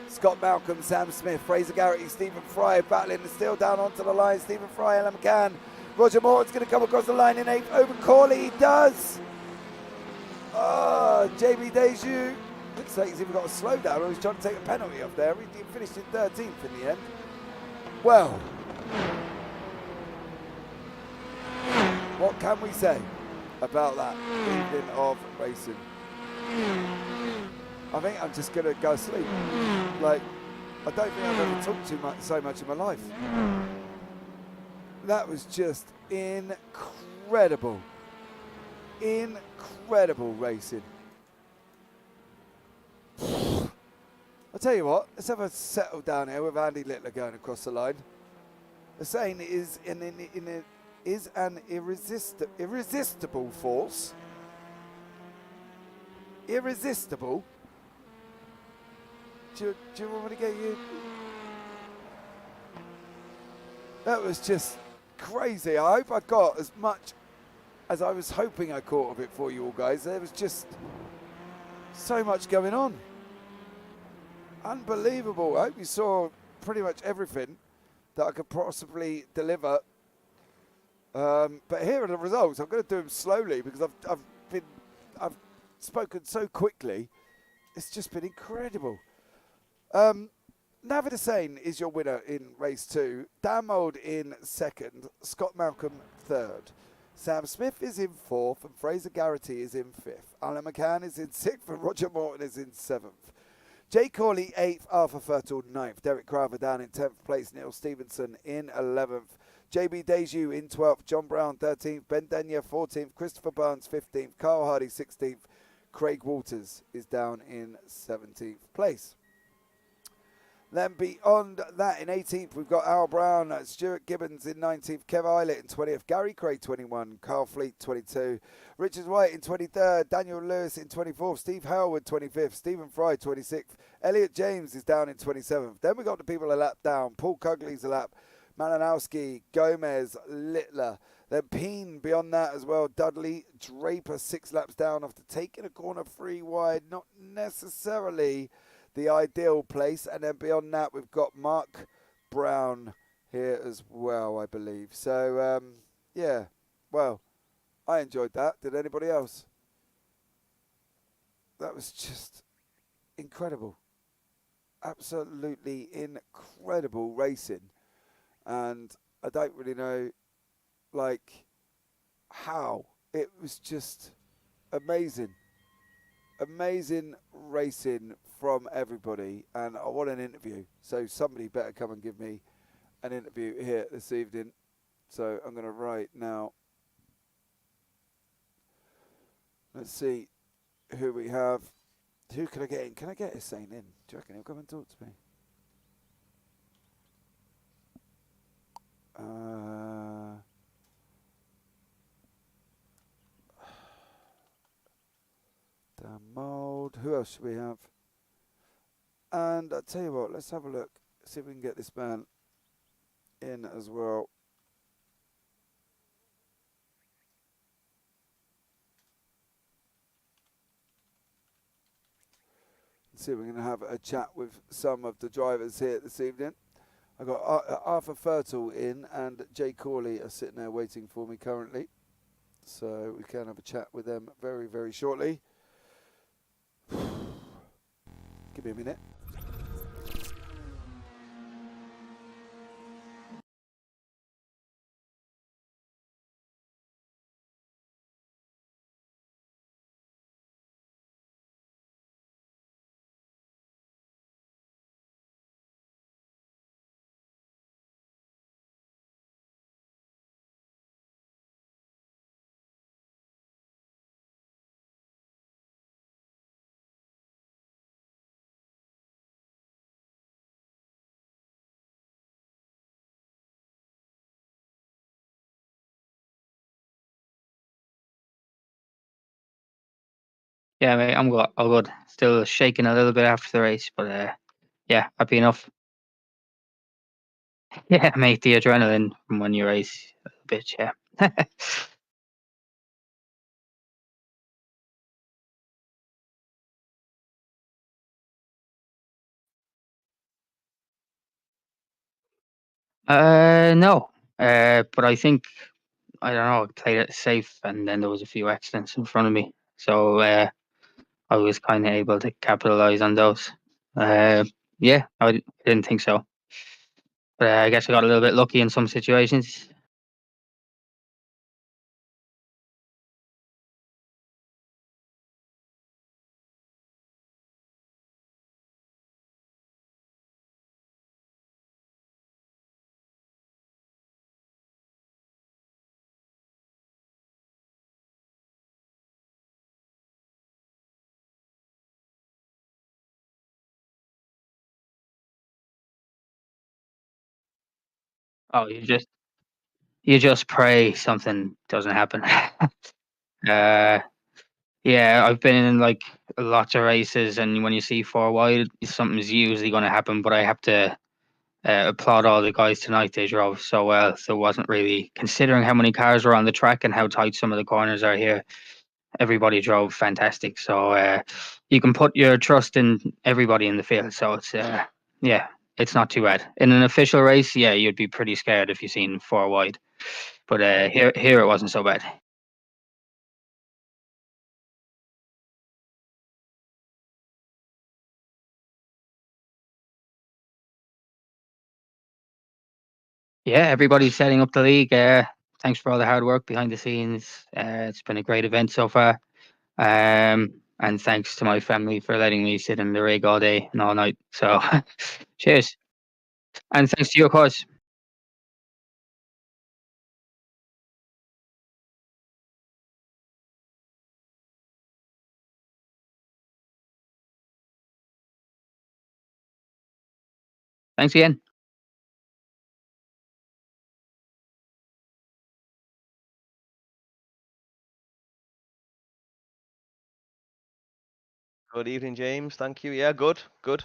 Scott Malcolm, Sam Smith, Fraser Garrity, Stephen Fry battling and still down onto the line. Stephen Fry, Alan McCann. Roger Morton's going to come across the line in 8th over Corley. He does. JB Deju. Looks like he's even got a slowdown, or he's trying to take a penalty off there. He finished in 13th in the end. Well, what can we say about that evening of racing? I think I'm just going to go sleep. Like, I don't think I've ever talked so much in my life. That was just incredible. Incredible racing. I'll tell you what, let's have a settle down here with Andy Littler going across the line. The saying is an irresistible force. Irresistible. Do you want me to get you? That was just crazy. I hope I got as much as I was hoping I caught of it for you all guys. There was just so much going on. Unbelievable. I hope you saw pretty much everything that I could possibly deliver. But here are the results. I'm going to do them slowly because I've spoken so quickly. It's just been incredible. Navid Hussain is your winner in race 2. Dan Mould in 2nd. Scott Malcolm 3rd. Sam Smith is in 4th, and Fraser Garrity is in 5th. Alan McCann is in 6th, and Roger Morton is in 7th. Jay Corley 8th, Arthur Fertile 9th. Derek Crowther down in 10th place. Neil Stevenson in 11th. JB Deju in 12th. John Brown 13th. Ben Denyer 14th. Christopher Barnes 15th. Carl Hardy 16th. Craig Walters is down in 17th place. Then beyond that, in 18th, we've got Al Brown, Stuart Gibbons in 19th, Kev Eilert in 20th, Gary Craig 21, Carl Fleet 22, Richard White in 23rd, Daniel Lewis in 24th, Steve Howard 25th, Stephen Fry 26th, Elliot James is down in 27th. Then we got the people a lap down, Paul Cugley's a lap, Malinowski, Gomez, Littler. Then Peen beyond that as well, Dudley, Draper 6 laps down after taking a corner 3 wide, not necessarily the ideal place. And then beyond that, we've got Mark Brown here as well, I believe. So, yeah, well, I enjoyed that. Did anybody else? That was just incredible. Absolutely incredible racing. And I don't really know, like, how. It was just amazing. Amazing racing from everybody, and I want an interview, so somebody better come and give me an interview here this evening. So I'm going to write now. Let's see who we have. Who can I get in? Can I get Hussain in? Do you reckon he'll come and talk to me? Dan Mould. Who else should we have? And I'll tell you what, let's have a look. See if we can get this man in as well. See if we're going to have a chat with some of the drivers here this evening. I've got Arthur Fertile in, and Jay Corley are sitting there waiting for me currently. So we can have a chat with them very, very shortly. Give me a minute. Yeah, mate, I'm good. All good. Still shaking a little bit after the race, but yeah, happy enough. Yeah, mate, the adrenaline from when you race a bit, yeah. No. But I think I don't know, I played it safe, and then there was a few accidents in front of me, so I was kind of able to capitalize on those. Uh, yeah, I didn't think so, but I guess I got a little bit lucky in some situations. Oh, you just pray something doesn't happen. uh, yeah, I've been in like lots of races, and when you see four wide, something's usually going to happen. But I have to applaud all the guys tonight. They drove so well. So it wasn't really considering how many cars were on the track and how tight some of the corners are here. Everybody drove fantastic. So you can put your trust in everybody in the field. So yeah, it's not too bad. In an official race, yeah, you'd be pretty scared if you seen four wide. But here it wasn't so bad. Yeah, everybody's setting up the league. Thanks for all the hard work behind the scenes. It's been a great event so far. And thanks to my family for letting me sit in the rig all day and all night. So, cheers. And thanks to you, of course. Thanks again. Good evening, James. Thank you. Yeah, good, good.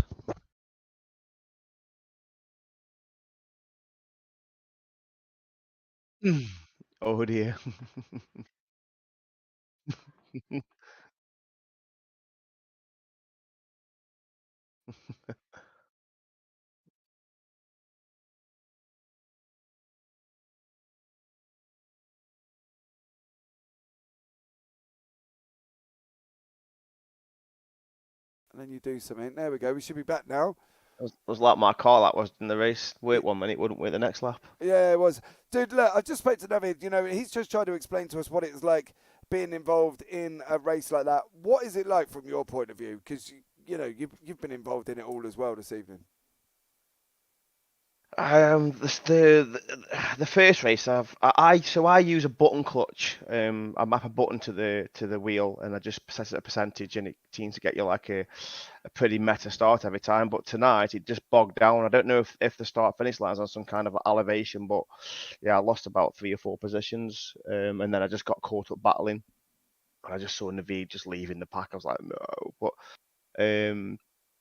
Oh dear. And then you do something. There we go. We should be back now. Was like my car that was in the race. Wait 1 minute, wouldn't wait the next lap. Yeah, it was. Dude, look, I just spoke to David. He's just trying to explain to us what it's like being involved in a race like that. What is it like from your point of view? Because, you've been involved in it all as well this evening. The first race I use a button clutch. I map a button to the wheel, and I just set it a percentage, and it seems to get you like a pretty meta start every time. But tonight it just bogged down. I don't know if the start finish line's on some kind of elevation, but yeah, I lost about 3 or 4 positions, and then I just got caught up battling. And I just saw Naveed just leaving the pack. I was like, no, but um,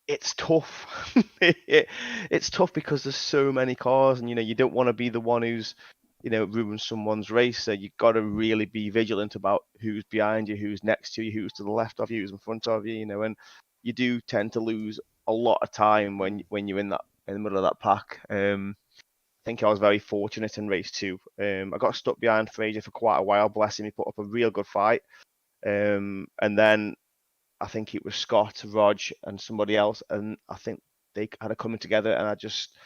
it's tough. It's tough because there's so many cars, and you don't want to be the one who's ruins someone's race. So you've got to really be vigilant about who's behind you, who's next to you, who's to the left of you, who's in front of you. And you do tend to lose a lot of time when you're in the middle of that pack. think I was very fortunate in race 2. I got stuck behind Fraser for quite a while. Bless him, he put up a real good fight. And then I think it was Scott, Rog, and somebody else, and I think they had a coming together, and I just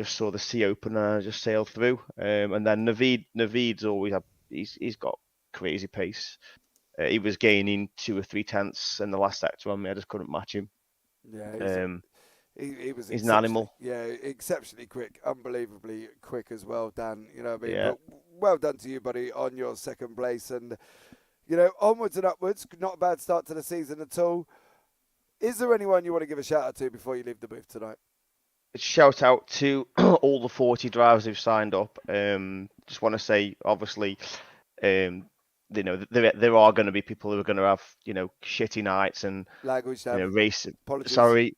saw the sea open and I just sailed through. And then Naveed's always he's got crazy pace. He was gaining 2 or 3 tenths in the last sector on me. I just couldn't match him. Yeah, he was. He's an animal. Yeah, exceptionally quick, unbelievably quick as well, Dan. You know what I mean? Yeah. But well done to you, buddy, on your second place, and onwards and upwards. Not a bad start to the season at all. Is there anyone you want to give a shout out to before you leave the booth tonight? Shout out to all the 40 drivers who've signed up. Just want to say, obviously, there are going to be people who are going to have shitty nights and language race. Apologies. Sorry,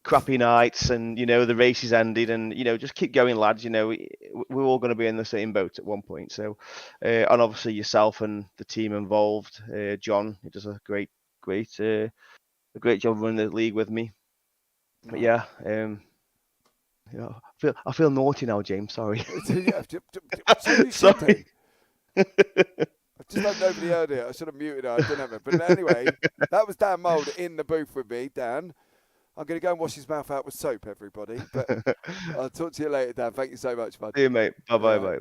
crappy nights, and the race is ended, and just keep going, lads. We're all going to be in the same boat at one point. So, and obviously yourself and the team involved, John, he does a great job running the league with me. But yeah, I feel naughty now, James. Sorry. Sorry. I just hope nobody heard it. I should have muted it. I didn't have it. But anyway, that was Dan Mould in the booth with me. Dan, I'm going to go and wash his mouth out with soap, everybody. But I'll talk to you later, Dan. Thank you so much, bud. See you, mate. Bye.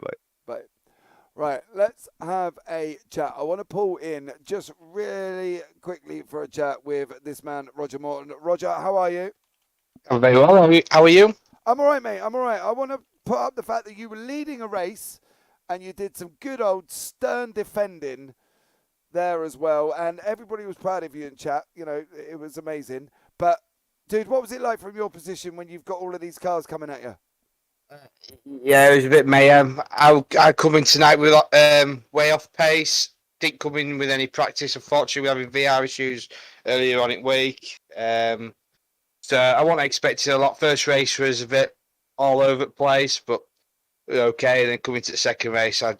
Right, let's have a chat. I want to pull in just really quickly for a chat with this man, Roger Morton. Roger, how are you? I'm very well. How are you? I'm all right, mate. I'm all right. I want to put up the fact that you were leading a race and you did some good old stern defending there as well. And everybody was proud of you in chat. It was amazing. But, dude, what was it like from your position when you've got all of these cars coming at you? Yeah, it was a bit mayhem. I come in tonight with way off pace. Didn't come in with any practice. Unfortunately, we're having VR issues earlier on in the week. So I wasn't expecting a lot. First race was a bit all over the place, but okay. And then coming to the second race, I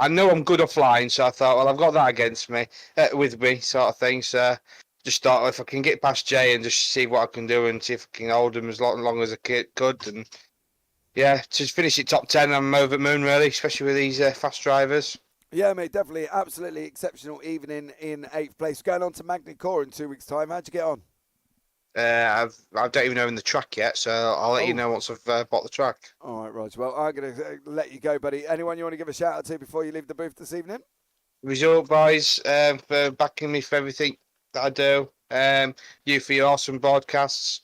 know I'm good offline, so I thought, well, I've got that against me, with me, sort of thing. So just thought, if I can get past Jay and just see what I can do and see if I can hold him as long as I could, and yeah, just finish it top 10. I'm over the moon, really, especially with these fast drivers. Yeah, mate, definitely, absolutely exceptional evening in 8th place. Going on to Magny Core in 2 weeks' time. How'd you get on? I don't even know in the track yet, so I'll let you know once I've bought the track. All right, Roger. Well, I'm going to let you go, buddy. Anyone you want to give a shout out to before you leave the booth this evening? Result boys, for backing me for everything that I do. You for your awesome broadcasts,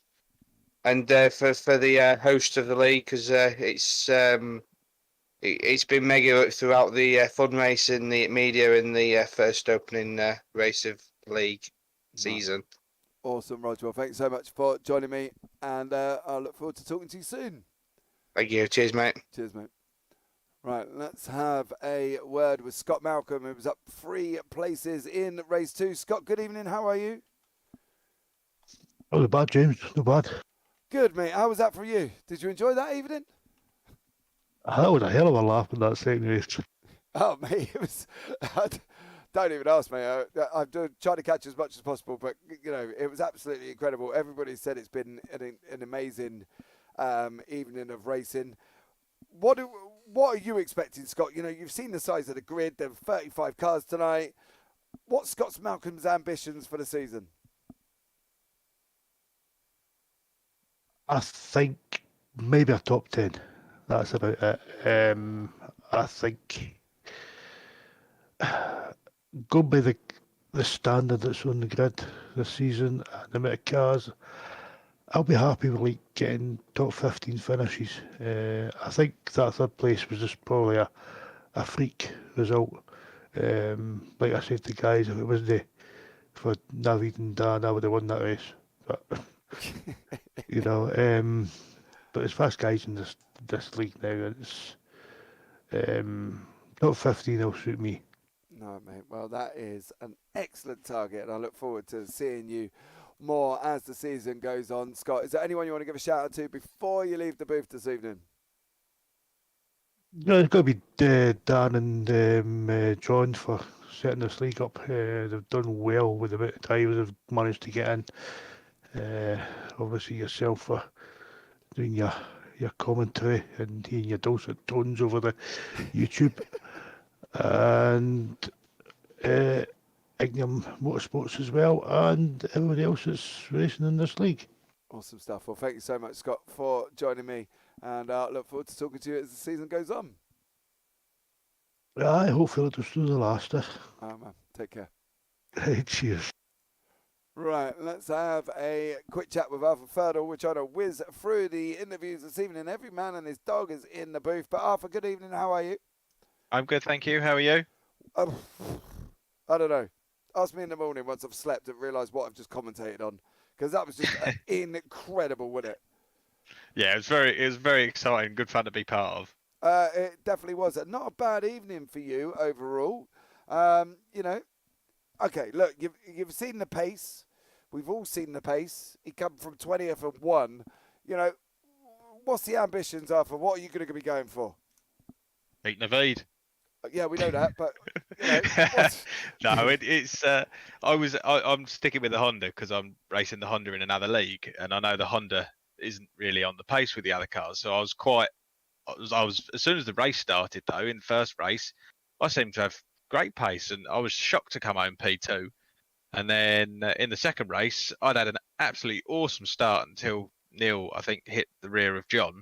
and for the host of the league, because it's been mega throughout the fun race in the media in the first opening race of the league season. Awesome, Roger. Well, thanks so much for joining me, and I look forward to talking to you soon. Thank you. Cheers, mate. Cheers, mate. Right, let's have a word with Scott Malcolm, who was up 3 places in race 2. Scott, good evening. How are you? Oh, not bad, James. Not bad. Good, mate. How was that for you? Did you enjoy that evening? That was a hell of a laugh in that second race. Oh, mate, it was... Don't even ask me. I've tried to catch as much as possible, but it was absolutely incredible. Everybody said it's been an amazing evening of racing. What are you expecting, Scott? You've seen the size of the grid. There were 35 cars tonight. What's Scott Malcolm's ambitions for the season? I think maybe a top 10. That's about it. I think go by the standard that's on the grid this season and the amount of cars, I'll be happy with getting top 15 finishes. I think that third place was just probably a freak result. Like I said to the guys, if it wasn't for Navid and Dan, I would have won that race. But but as fast guys in this league now, it's top 15 will suit me. No, mate. Well, that is an excellent target, and I look forward to seeing you more as the season goes on. Scott, is there anyone you want to give a shout out to before you leave the booth this evening? No, it's got to be Dan and John for setting this league up. They've done well with the amount of times they've managed to get in. Obviously yourself for doing your your commentary and hearing your dulcet tones over the YouTube. And Ignum Motorsports as well, and everybody else that's racing in this league. Awesome stuff. Well, thank you so much, Scott, for joining me, and I look forward to talking to you as the season goes on. I hopefully it'll do the last. Oh, man. Take care. Cheers. Right, let's have a quick chat with Arthur Ferdle. We're trying to whiz through the interviews this evening. Every man and his dog is in the booth. But Arthur, good evening. How are you? I'm good, thank you. How are you? I don't know. Ask me in the morning once I've slept and realised what I've just commentated on, because that was just incredible, wasn't it? Yeah, it was very exciting. Good fun to be part of. It definitely was. Not a bad evening for you overall. You know, okay, look, you've seen the pace. We've all seen the pace. He come from 20th and 1. You know, what's the ambitions, Arthur? What are you going to be going for? Beat Naveed. Yeah, we know that, but you know, no, it's. I'm sticking with the Honda because I'm racing the Honda in another league, and I know the Honda isn't really on the pace with the other cars. So I was as soon as the race started though, in the first race, I seemed to have great pace, and I was shocked to come home P2. And then in the second race, I'd had an absolutely awesome start until Neil, I think, hit the rear of John.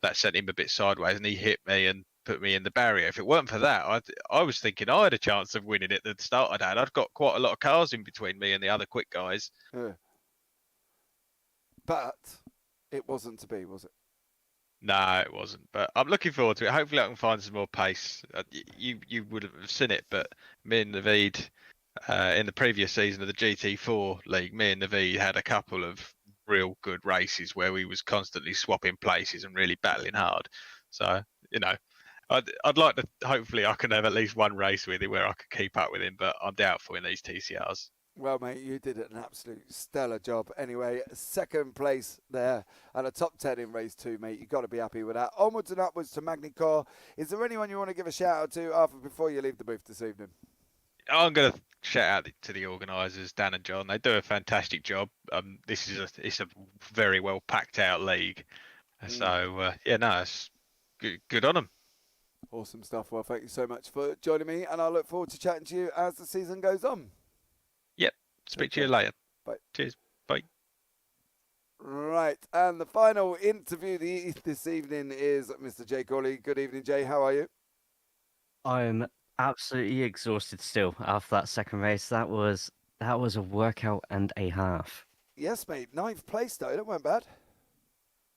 That sent him a bit sideways, and he hit me and put me in the barrier. If it weren't for that, I was thinking I had a chance of winning it. The start I'd had, I'd got quite a lot of cars in between me and the other quick guys. Yeah. But it wasn't to be, was it? No, it wasn't. But I'm looking forward to it. Hopefully, I can find some more pace. You would have seen it, but me and Naveed in the previous season of the GT4 League, me and Naveed had a couple of real good races where we was constantly swapping places and really battling hard. So you know, I'd like to. Hopefully, I can have at least one race with him where I can keep up with him. But I'm doubtful in these TCRs. Well, mate, you did an absolute stellar job. Anyway, second place there and a top 10 in race 2, mate. You've got to be happy with that. Onwards and upwards to Magny-Cours. Is there anyone you want to give a shout out to, Arthur, before you leave the booth this evening? I'm going to shout out to the organisers, Dan and John. They do a fantastic job. It's a very well packed out league. So it's good on them. Awesome stuff. Well, thank you so much for joining me, and I look forward to chatting to you as the season goes on. Yep. Speak to you later. Bye. Cheers. Bye. Right, and the final interview this evening is Mr. Jay Corley. Good evening, Jay. How are you? I'm absolutely exhausted still after that second race. That was a workout and a half. Yes, mate. 9th place, though. That weren't bad.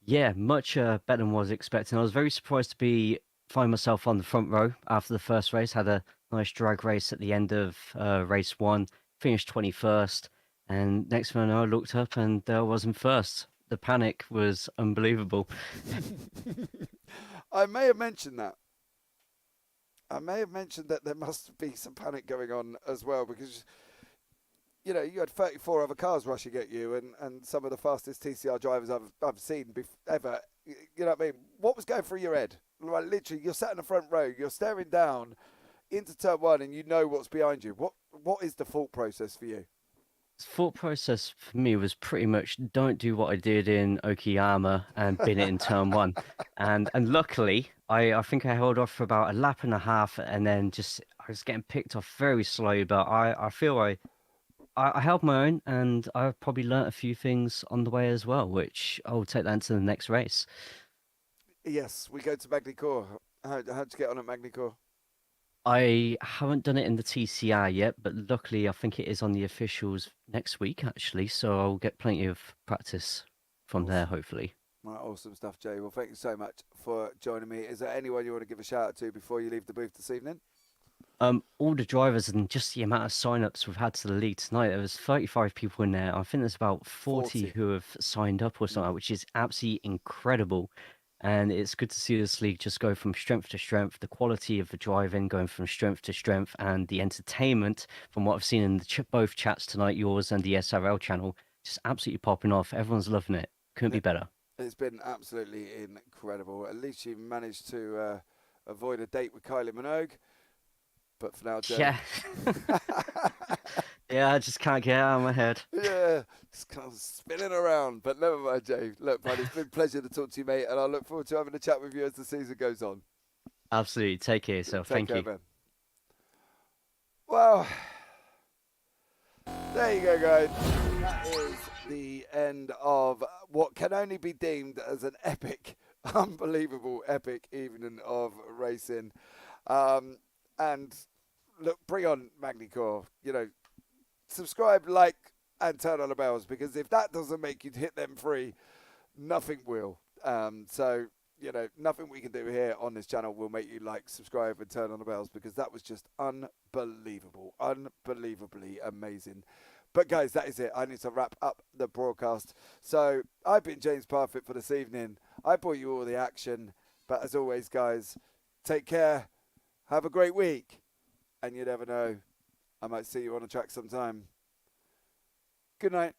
Yeah, much better than I was expecting. I was very surprised to find myself on the front row after the first race. Had a nice drag race at the end of race 1. Finished 21st, and next thing I know, I looked up and I was in first. The panic was unbelievable. I may have mentioned that. There must be some panic going on as well, because you know you had 34 other cars rushing at you, and some of the fastest TCR drivers I've seen ever. You know what I mean? What was going through your head? Like, literally, you're sat in the front row, you're staring down into turn 1, and you know what's behind you. What is the thought process for you? The thought process for me was pretty much don't do what I did in Okayama and bin it in turn 1. And luckily, I think I held off for about a lap and a half, and then I was getting picked off very slow, but I feel I held my own, and I probably learnt a few things on the way as well, which I'll take that into the next race. Yes, we go to Magny-Cours. How'd you get on at Magny-Cours? I haven't done it in the TCR yet, but luckily I think it is on the officials next week, actually, so I'll get plenty of practice from there, hopefully. Right, awesome stuff, Jay. Well, thank you so much for joining me. Is there anyone you want to give a shout out to before you leave the booth this evening? All the drivers and just the amount of sign-ups we've had to the league tonight. There was 35 people in there. I think there's about 40 who have signed up or something, which is absolutely incredible. And it's good to see this league just go from strength to strength, the quality of the driving going from strength to strength, and the entertainment from what I've seen in both chats tonight, yours and the SRL channel, just absolutely popping off. Everyone's loving it. Couldn't be better. It's been absolutely incredible. At least you managed to avoid a date with Kylie Minogue. But for now, Joe. Yeah. Yeah, I just can't get it out of my head. Yeah, it's kind of spinning around. But never mind, Jay. Look, man, it's been a pleasure to talk to you, mate, and I look forward to having a chat with you as the season goes on. Absolutely. Take care of yourself. Take Thank care, you. man. Well, there you go, guys. That is the end of what can only be deemed as an epic, unbelievable epic evening of racing. And look, bring on Magny-Cours. You know, subscribe, like, and turn on the bells, because if that doesn't make you hit them free, nothing will. So, you know, nothing we can do here on this channel will make you like, subscribe, and turn on the bells, because that was just unbelievable, unbelievably amazing. But guys, that is it. I need to wrap up the broadcast. So I've been James Parfitt for this evening. I brought you all the action. But as always, guys, take care. Have a great week. And you never know, I might see you on the track sometime. Good night.